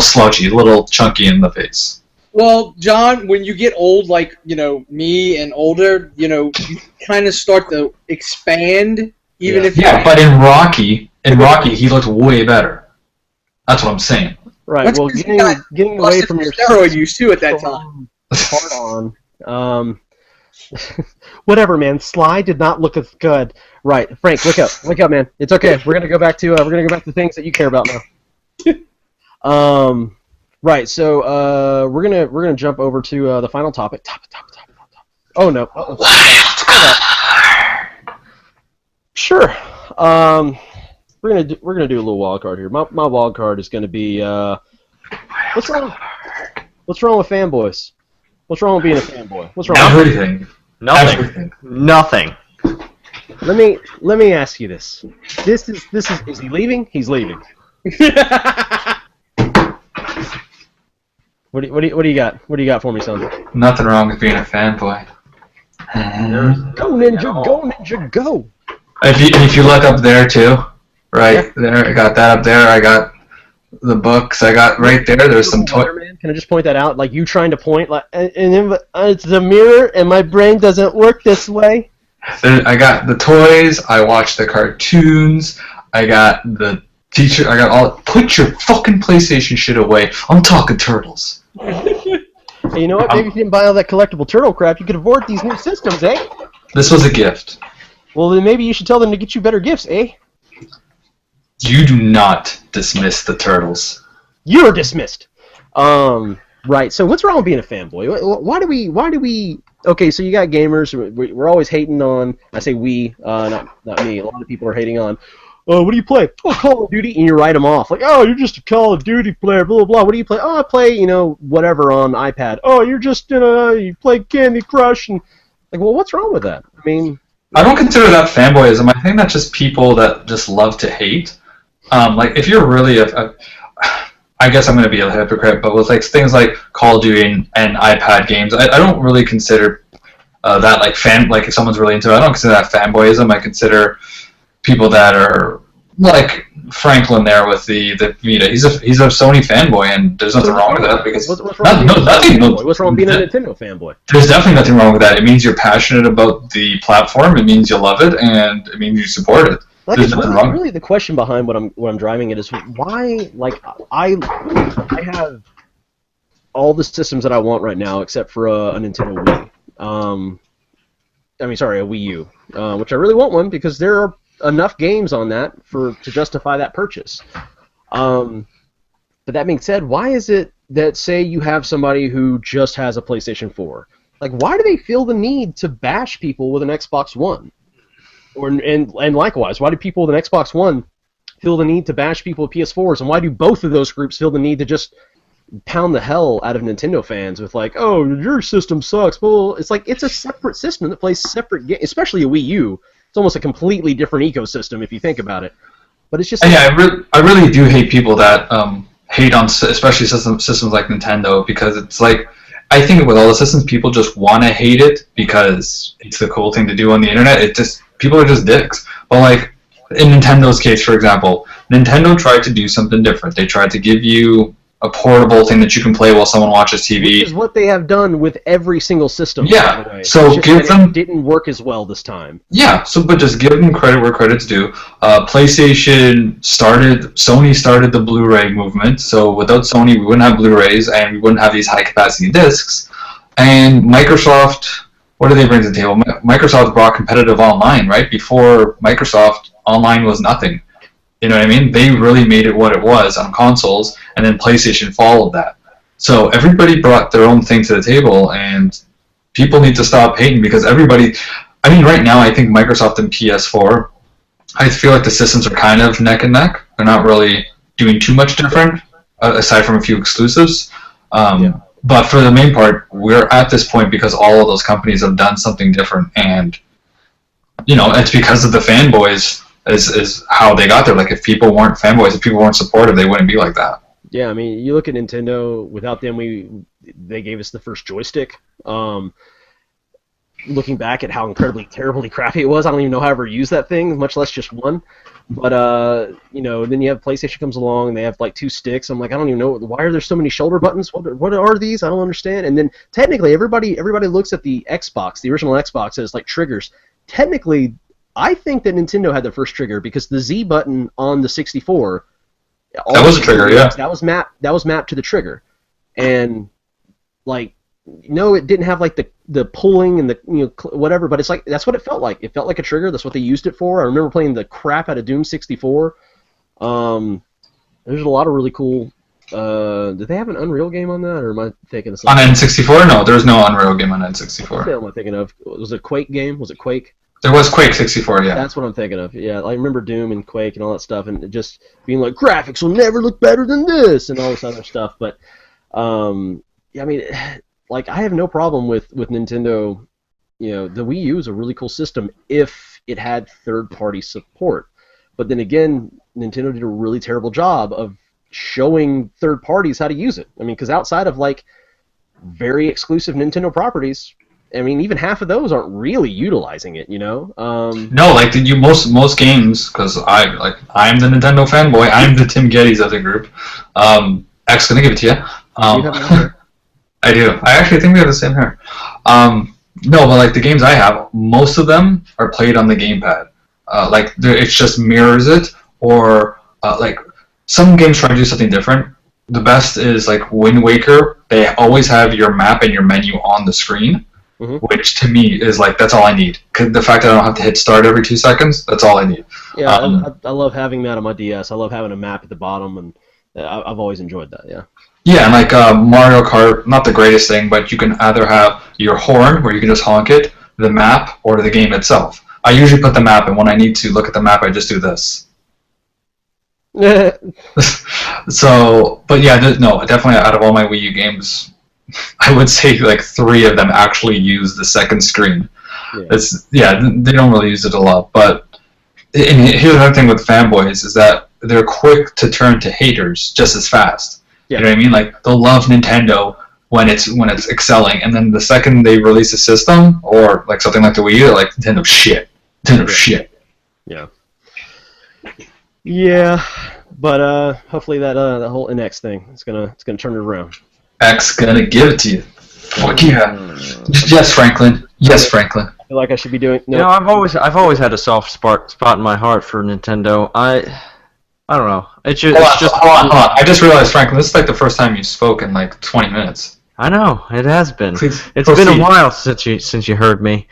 slouchy, a little chunky in the face. Well, John, when you get old, like, me and older, you kind of start to expand, even if Yeah, but in Rocky, he looked way better. That's what I'm saying. Right. That's Well, 'cause you got getting away from your steroid use too at that time. Hard on. Whatever, man. Sly did not look as good. Right, Frank, wake up, man. It's okay. We're gonna go back to things that you care about now. Right. So we're gonna jump over to the final topic. Top. Oh no. Sure. We're gonna do a little wild card here. My wild card is gonna be what's wrong with fanboys? What's wrong with being a fanboy? What's wrong? Everything. Nothing. Nothing. Let me ask you this. Is he leaving? He's leaving. What do you got? What do you got for me, son? Nothing wrong with being a fanboy. Go ninja, go! If you look up there too, right there, I got that up there. I got the books. I got right there. There's some toys. Can I just point that out? Like you trying to point, like, and then it's the mirror, and my brain doesn't work this way. I got the toys. I watched the cartoons. I got the teacher. I got all. Put your fucking PlayStation shit away. I'm talking turtles. Hey, you know what? Maybe if you didn't buy all that collectible turtle crap, you could afford these new systems, eh? This was a gift. Well, then maybe you should tell them to get you better gifts, eh? You do not dismiss the turtles. You're dismissed. Right. So what's wrong with being a fanboy? Why do we? Okay, so you got gamers. We're always hating on. I say we, not me. A lot of people are hating on. Oh, what do you play? Oh, Call of Duty, and you write them off. Like, oh, you're just a Call of Duty player, blah, blah, blah. What do you play? Oh, I play, whatever on iPad. Oh, you're just, you play Candy Crush. And like, well, what's wrong with that? I mean... I don't consider that fanboyism. I think that's just people that just love to hate. Like, if you're really I guess I'm going to be a hypocrite, but with like things like Call of Duty and iPad games, I don't really consider that like if someone's really into it, I don't consider that fanboyism. I consider people that are like Franklin there with the Vita. He's a Sony fanboy, and there's nothing wrong with that because what's wrong with being a Nintendo fanboy? There's definitely nothing wrong with that. It means you're passionate about the platform. It means you love it, and it means you support it. Like, it's really the question behind what I'm driving it is why, like, I have all the systems that I want right now except for a Nintendo Wii. A Wii U, which I really want one because there are enough games on that to justify that purchase. But that being said, why is it that, say, you have somebody who just has a PlayStation 4? Like, why do they feel the need to bash people with an Xbox One? And likewise, why do people with an Xbox One feel the need to bash people with PS4s? And why do both of those groups feel the need to just pound the hell out of Nintendo fans with like, oh, your system sucks? Well, it's like it's a separate system that plays separate games, especially a Wii U. It's almost a completely different ecosystem if you think about it. But it's just... Yeah, I really do hate people that hate on especially systems like Nintendo, because it's like, I think with all the systems, people just want to hate it because it's the cool thing to do on the internet. People are just dicks. But like in Nintendo's case, for example, Nintendo tried to do something different. They tried to give you a portable thing that you can play while someone watches TV. Which is what they have done with every single system. Yeah. By the way. So give them. It didn't work as well this time. Yeah. But just give them credit where credit's due. PlayStation Sony started the Blu-ray movement. So without Sony, we wouldn't have Blu-rays and we wouldn't have these high-capacity discs. And Microsoft what do they bring to the table? Microsoft brought competitive online, right? Before Microsoft, online was nothing. You know what I mean? They really made it what it was on consoles, and then PlayStation followed that. So everybody brought their own thing to the table, and people need to stop hating because everybody. I mean, right now, I think Microsoft and PS4, I feel like the systems are kind of neck and neck. They're not really doing too much different, aside from a few exclusives. But for the main part, we're at this point because all of those companies have done something different, and it's because of the fanboys is how they got there. Like, if people weren't fanboys, if people weren't supportive, they wouldn't be like that. Yeah, I mean, you look at Nintendo. Without them, they gave us the first joystick. Looking back at how incredibly terribly crappy it was, I don't even know how I ever used that thing, much less just one. But then you have PlayStation comes along, and they have like 2 sticks. I'm like, I don't even know, why are there so many shoulder buttons? What are these? I don't understand. And then technically, everybody looks at the Xbox, the original Xbox, as like triggers. Technically, I think that Nintendo had the first trigger because the Z button on the 64. That was a trigger, yeah. That was mapped to the trigger, and like. No, it didn't have like the pulling and the whatever, but it's like that's what it felt like. It felt like a trigger. That's what they used it for. I remember playing the crap out of Doom 64. There's a lot of really cool. Did they have an Unreal game on that, or am I thinking of something? On N64? No, there's no Unreal game on N64. What am I thinking of? Was it a Quake game? Was it Quake? There was Quake 64, yeah. That's what I'm thinking of. Yeah, I remember Doom and Quake and all that stuff, and just being like, graphics will never look better than this, and all this other stuff. But yeah, I mean. Like, I have no problem with Nintendo. The Wii U is a really cool system if it had third-party support. But then again, Nintendo did a really terrible job of showing third parties how to use it. I mean, because outside of, like, very exclusive Nintendo properties, I mean, even half of those aren't really utilizing it, No, like, most games, because I'm the Nintendo fanboy, I'm the Tim Geddes of the group. X gonna give it to you. I do. I actually think we have the same hair. No, but like the games I have, most of them are played on the gamepad. It just mirrors it, or like some games try to do something different. The best is like Wind Waker. They always have your map and your menu on the screen, which to me is like that's all I need. 'Cause the fact that I don't have to hit start every 2 seconds, that's all I need. Yeah, I love having that on my DS. I love having a map at the bottom, and I've always enjoyed that. Yeah. Yeah, and like Mario Kart, not the greatest thing, but you can either have your horn, where you can just honk it, the map, or the game itself. I usually put the map, and when I need to look at the map, I just do this. So, but yeah, no, definitely out of all my Wii U games, I would say like 3 of them actually use the second screen. Yeah. They don't really use it a lot, but and here's another thing with fanboys is that they're quick to turn to haters just as fast. Yeah. You know what I mean? Like, they'll love Nintendo when it's excelling, and then the second they release a system or like something like the Wii U, they're like, Nintendo shit. Yeah. Yeah, but hopefully that whole NX thing it's gonna turn it around. X gonna give it to you. Fuck yeah. Yes, Franklin. Yes, Franklin. I feel like I should be doing. No. I've always had a soft spot in my heart for Nintendo. I don't know. Hold on. I just realized, Franklin, this is like the first time you spoke in like 20 minutes. I know, it has been. Please it's proceed. Been a while since you heard me.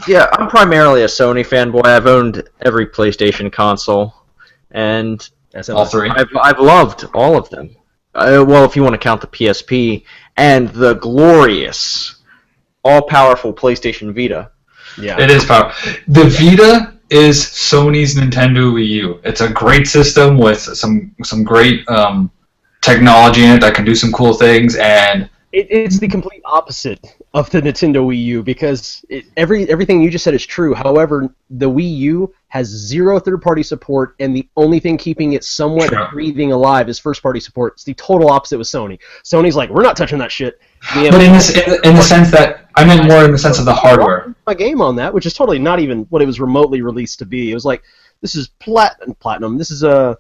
Yeah, I'm primarily a Sony fanboy. I've owned every PlayStation console, and all 3. I've loved all of them. Well, if you want to count the PSP and the glorious, all-powerful PlayStation Vita. Yeah, it is powerful. The Vita is Sony's Nintendo Wii U. It's a great system with some great technology in it that can do some cool things, and it's the complete opposite of the Nintendo Wii U because everything you just said is true. However, the Wii U has 0 third-party support, and the only thing keeping it somewhat breathing alive is first-party support. It's the total opposite with Sony. Sony's like, we're not touching that shit. But in the sense that I meant more in the sense of the hardware. My game on that, which is totally not even what it was remotely released to be. It was like, this is platinum. This is a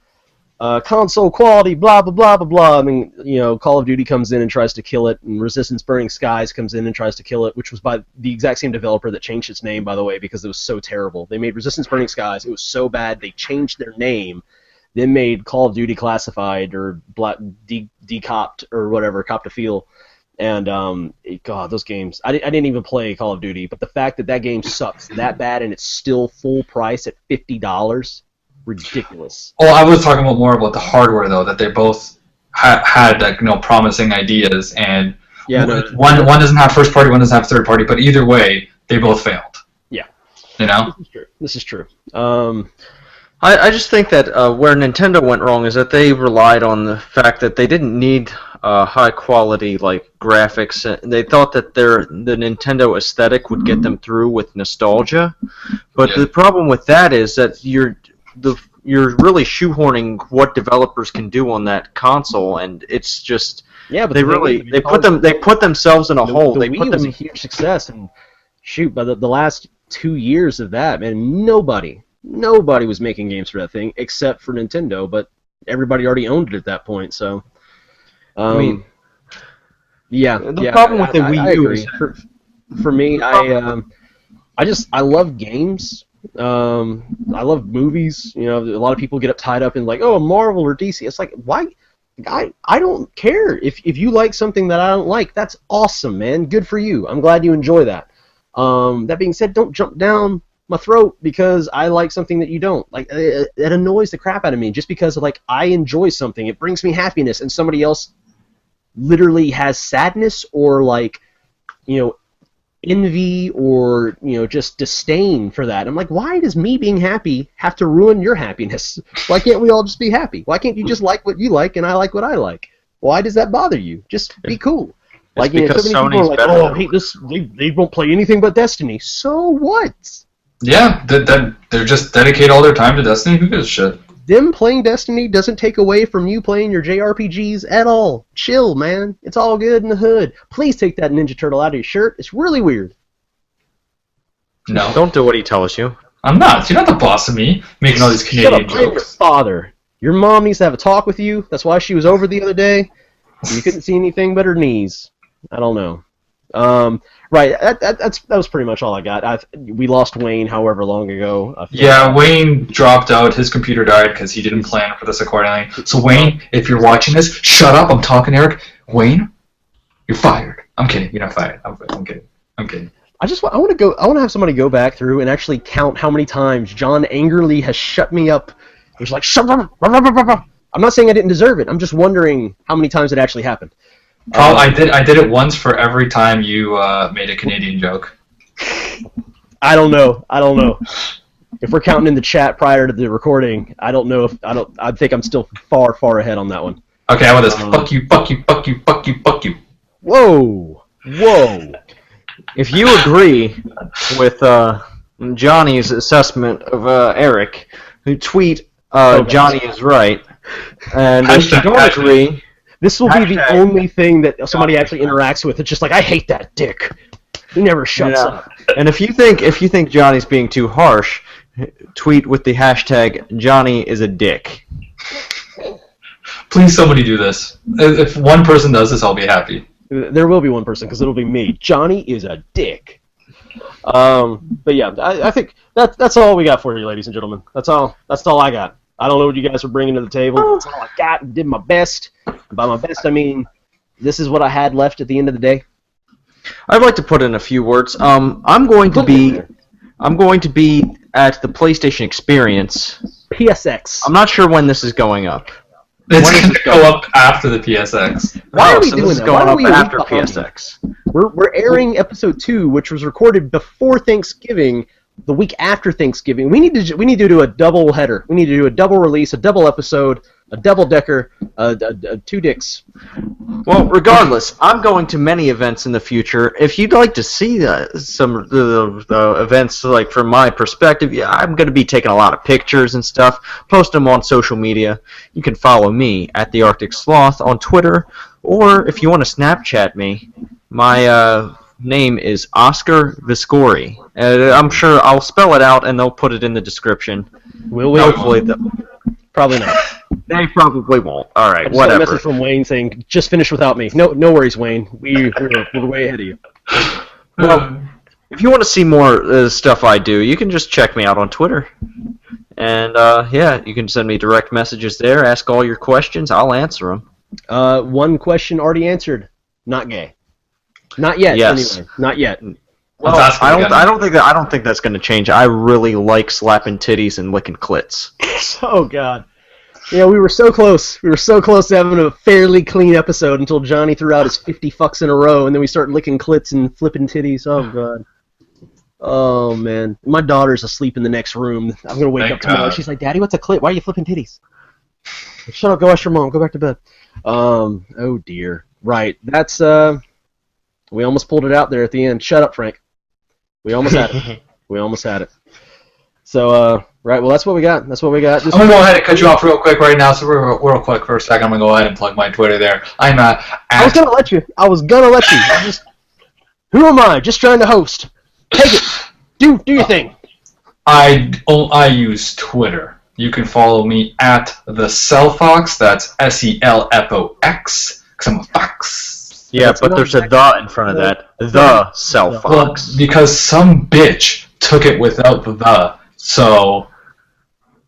console quality, blah blah blah blah blah. I mean, Call of Duty comes in and tries to kill it, and Resistance Burning Skies comes in and tries to kill it, which was by the exact same developer that changed its name, by the way, because it was so terrible. They made Resistance Burning Skies. It was so bad they changed their name, then made Call of Duty Classified or Decopped or whatever, Cop to Feel. And God, those games. I didn't even play Call of Duty, but the fact that that game sucks that bad and it's still full price at $50, ridiculous. Oh, I was talking about more about the hardware though. That they both had like promising ideas, and Yeah, one doesn't have first party, one doesn't have third party, but either way, they both failed. Yeah, This is true. This is true. I just think that where Nintendo went wrong is that they relied on the fact that they didn't need high quality like graphics. They thought that the Nintendo aesthetic would get them through with nostalgia, but the problem with that is that you're really shoehorning what developers can do on that console, and it's just but they put themselves in a hole. The They Wii put was them a huge success, and shoot, by the last 2 years of that, man, nobody was making games for that thing except for Nintendo, but everybody already owned it at that point. So, I mean, the problem with the Wii U is for me, I love games. I love movies. A lot of people get tied up in like, oh, Marvel or DC. It's like, why? I don't care if you like something that I don't like. That's awesome, man. Good for you. I'm glad you enjoy that. That being said, don't jump down my throat because I like something that you don't. Like, it annoys the crap out of me just because like I enjoy something. It brings me happiness, and somebody else literally has sadness or like, envy or just disdain for that. I'm like, why does me being happy have to ruin your happiness? Why can't we all just be happy? Why can't you just like what you like and I like what I like? Why does that bother you? Just be cool. Like, because so many people are Sony's like, better. oh, I hate this. They won't play anything but Destiny. So what? Yeah, they're just dedicate all their time to Destiny. Who gives a shit? Them playing Destiny doesn't take away from you playing your JRPGs at all. Chill, man. It's all good in the hood. Please take that Ninja Turtle out of your shirt. It's really weird. No, Don't do what he tells you. I'm not. You're not the boss of me making all these Shut Canadian up, blame your jokes. father. Your mom needs to have a talk with you. That's why she was over the other day. You couldn't see anything but her knees. I don't know. Right, that was pretty much all I got. We lost Wayne however long ago. Yeah, Wayne dropped out. His computer died because he didn't plan for this accordingly. So Wayne, if you're watching this, shut up. I'm talking, Eric. Wayne, you're fired. I'm kidding. You're not fired. I'm kidding. I'm kidding. I want to have somebody go back through and actually count how many times John angrily has shut me up. He's like, shut up. I'm not saying I didn't deserve it. I'm just wondering how many times it actually happened. I did it once for every time you made a Canadian joke. I don't know. If we're counting in the chat prior to the recording, I don't know I think I'm still far ahead on that one. Okay, how about this? Fuck you, fuck you, fuck you, fuck you, fuck you. Whoa. If you agree with Johnny's assessment of Eric, tweet Johnny is right. And if you don't agree, this will be the only thing that somebody actually interacts with. It's just like, I hate that dick. He never shuts up. And if you think Johnny's being too harsh, tweet with the hashtag Johnny is a dick. Please, somebody do this. If one person does this, I'll be happy. There will be one person, because it'll be me. Johnny is a dick. But yeah, I think that's all we got for you, ladies and gentlemen. That's all I got. I don't know what you guys are bringing to the table. That's all I got. I did my best. And by my best, I mean this is what I had left at the end of the day. I'd like to put in a few words. I'm going to be at the PlayStation Experience. PSX. I'm not sure when this is going up. It's going to go up after the PSX. Why are we so doing this is that? going Why are up we a week after behind? PSX. We're airing episode 2, which was recorded before Thanksgiving, the week after Thanksgiving. We need to do a double header. We need to do a double release, a double episode, a double decker, two dicks. Well, regardless, I'm going to many events in the future. If you'd like to see some of the events, like from my perspective, yeah, I'm going to be taking a lot of pictures and stuff, post them on social media. You can follow me at the Arctic Sloth on Twitter, or if you want to Snapchat me, my name is Oscar Viscori. I'm sure I'll spell it out and they'll put it in the description. Will we? Hopefully, Probably not. they probably won't. All right, I just got a whatever. message from Wayne saying, "Just finish without me." No worries, Wayne. We're way ahead of you. Well, if you want to see more stuff I do, you can just check me out on Twitter. And, yeah, you can send me direct messages there, ask all your questions, I'll answer them. One question already answered. Not gay. Not yet. Yes. Anyway, not yet. Well, I don't think that's going to change. I really like slapping titties and licking clits. Oh God. Yeah, we were so close. We were so close to having a fairly clean episode until Johnny threw out his 50 fucks in a row, and then we started licking clits and flipping titties. Oh God. Oh man. My daughter's asleep in the next room. I'm gonna wake up tomorrow. She's like, "Daddy, what's a clit? Why are you flipping titties?" Shut up. Go ask your mom. Go back to bed. Oh dear. Right. That's We almost pulled it out there at the end. Shut up, Frank. We almost had it. We almost had it. So, right, well, that's what we got. That's what we got. I'm going to go ahead and cut you off real quick right now. So real quick for a second, I'm going to go ahead and plug my Twitter there. I'm I was going to let you. Who am I? Just trying to host. Take it. Do your thing. I use Twitter. You can follow me at the Cellfox. That's SELFOX. Because I'm a fox. Yeah, but there's a the in front of that. The Cellfox. Well, because some bitch took it without the, so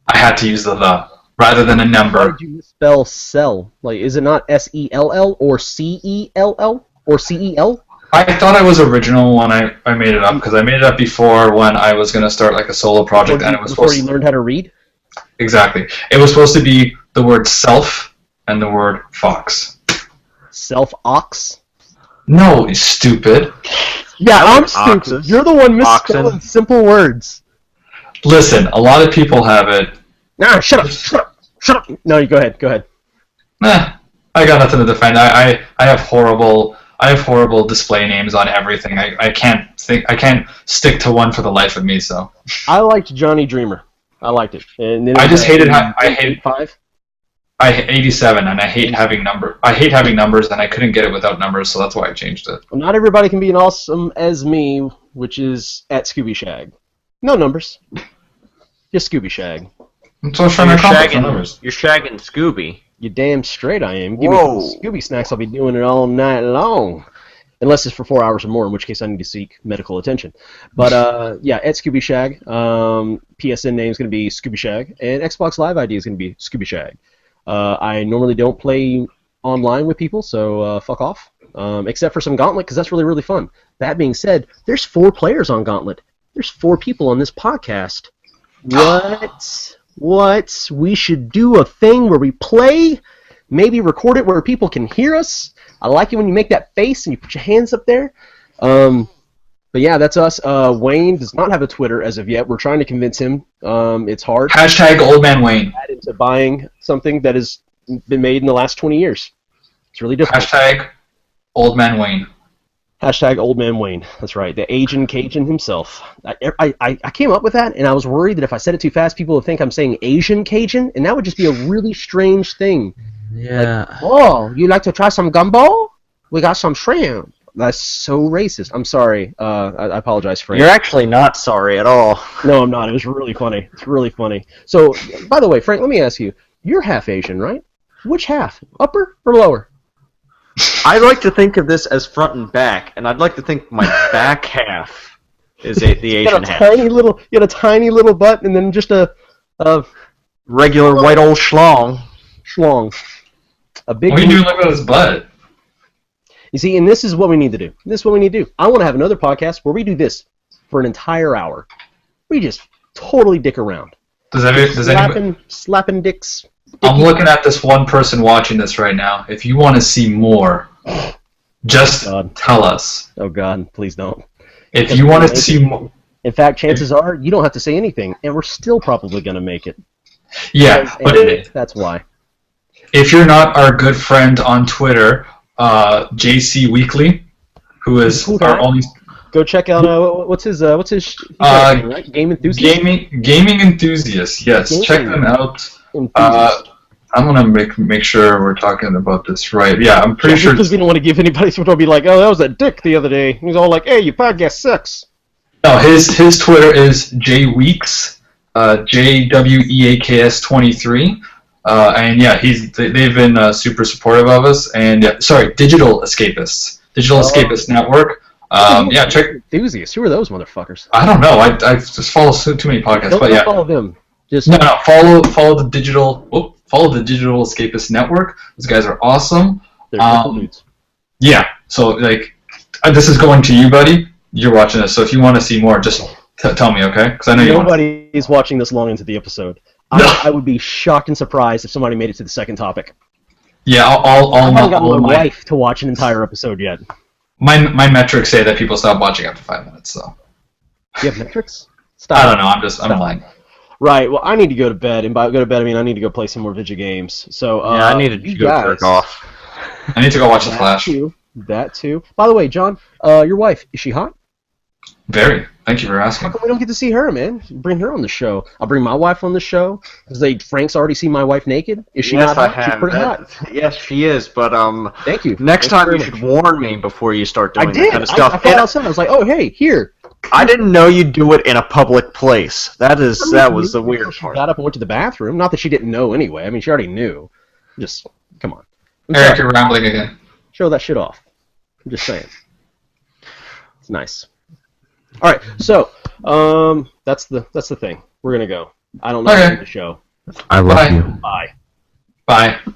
I had to use the rather than a number. How did you misspell cell? Like, is it not SELL or CELL or CEL? I thought I was original when I made it up, because I made it up before when I was going to start like a solo project, and it was before you learned how to read. Exactly. It was supposed to be the word self and the word fox. Self-ox? No, you stupid. Yeah, I'm stupid. Oxes. You're the one misspelling simple words. Listen, a lot of people have it. Nah, shut up. No, you go ahead. Nah, I got nothing to defend. I have horrible display names on everything. I can't stick to one for the life of me. So I liked Johnny Dreamer. I liked it. And then I just hated how I hated 5. I 87, and I hate having numbers, and I couldn't get it without numbers, so that's why I changed it. Well, not everybody can be an awesome as me, which is at Scooby Shag. No numbers. Just Scooby Shag. That's what I was trying to accomplish, numbers. You're shagging Scooby. You damn straight I am. Give Whoa. me Scooby snacks, I'll be doing it all night long. Unless it's for 4 hours or more, in which case I need to seek medical attention. But, yeah, at Scooby Shag. PSN name is going to be Scooby Shag. And Xbox Live ID is going to be Scooby Shag. I normally don't play online with people, so fuck off. Except for some Gauntlet, because that's really, really fun. That being said, there's 4 players on Gauntlet. There's 4 people on this podcast. What? We should do a thing where we play, maybe record it where people can hear us. I like it when you make that face and you put your hands up there. But yeah, that's us. Wayne does not have a Twitter as of yet. We're trying to convince him. It's hard. Hashtag Old Man Wayne. Add into buying something that has been made in the last 20 years. It's really difficult. Hashtag Old Man Wayne. Hashtag Old Man Wayne. That's right. The Asian Cajun himself. I came up with that, and I was worried that if I said it too fast, people would think I'm saying Asian Cajun, and that would just be a really strange thing. Yeah. Like, oh, you like to try some gumbo? We got some shrimp. That's so racist. I'm sorry. I apologize, Frank. You're actually not sorry at all. No, I'm not. It was really funny. It's really funny. So, by the way, Frank, let me ask you. You're half Asian, right? Which half? Upper or lower? I like to think of this as front and back, and I'd like to think my back half is the Asian half. You got a tiny little butt, and then just a regular white old schlong. Schlong. A big. What are you doing looking at his butt? You see, and this is what we need to do. I want to have another podcast where we do this for an entire hour. We just totally dick around. Does anybody... Slapping dicks. I'm looking at this one person watching this right now. If you want to see more, just tell us. Oh, God, please don't. If you want to see more... In fact, chances are you don't have to say anything, and we're still probably going to make it. Yeah, but that's why. If you're not our good friend on Twitter... JC Weekly, who is our only. Go check out what's his right? Game Enthusiast. Gaming Enthusiast. Yes, check them out. I'm gonna make sure we're talking about this right. Yeah, I'm pretty sure. Because we don't want to give anybody so don't be like, oh, that was a dick the other day. He's all like, hey, your podcast sucks. No, his Twitter is jweeks, JWEAKS 23. And yeah, they've been super supportive of us. And yeah, sorry, Digital Escapists Network. Yeah, check. Enthusiasts. Who are those motherfuckers? I don't know. I just follow too many podcasts. Don't but yeah, follow them. Just follow the Digital Escapist Network. Those guys are awesome. They're dudes. Yeah. So like, this is going to you, buddy. You're watching this, so if you want to see more, just tell me, okay? Because I know you want. Nobody's watching this long into the episode. No. I would be shocked and surprised if somebody made it to the second topic. Yeah, I haven't got my my wife to watch an entire episode yet. my metrics say that people stop watching after 5 minutes. So You have metrics? Stop. I don't know. I'm lying. Right. Well, I need to go to bed, and by go to bed I mean I need to go play some more video games. So Yeah, I needed you to go guys, jerk off. I need to go watch The Flash. That too. By the way, John, your wife, is she hot? Very. Thank you for How asking. come we don't get to see her, man? Bring her on the show. I'll bring my wife on the show because Frank's already seen my wife naked. Is she Yes, not I hot? She's have. pretty hot. Yes, she is. But Thank you. next Thank time you very should much. warn me before you start I doing did. that kind of stuff. I thought outside. I was like, oh hey, here. I didn't know you'd do it in a public place. That was the weird She part. got up and went to the bathroom. Not that she didn't know anyway. I mean, she already knew. Just come on. I'm Eric, sorry. you're rambling again. Show that shit off. I'm just saying. It's nice. All right, so that's the thing. We're gonna go. I don't know Okay. how to do the show. I love Bye. you. Bye. Bye.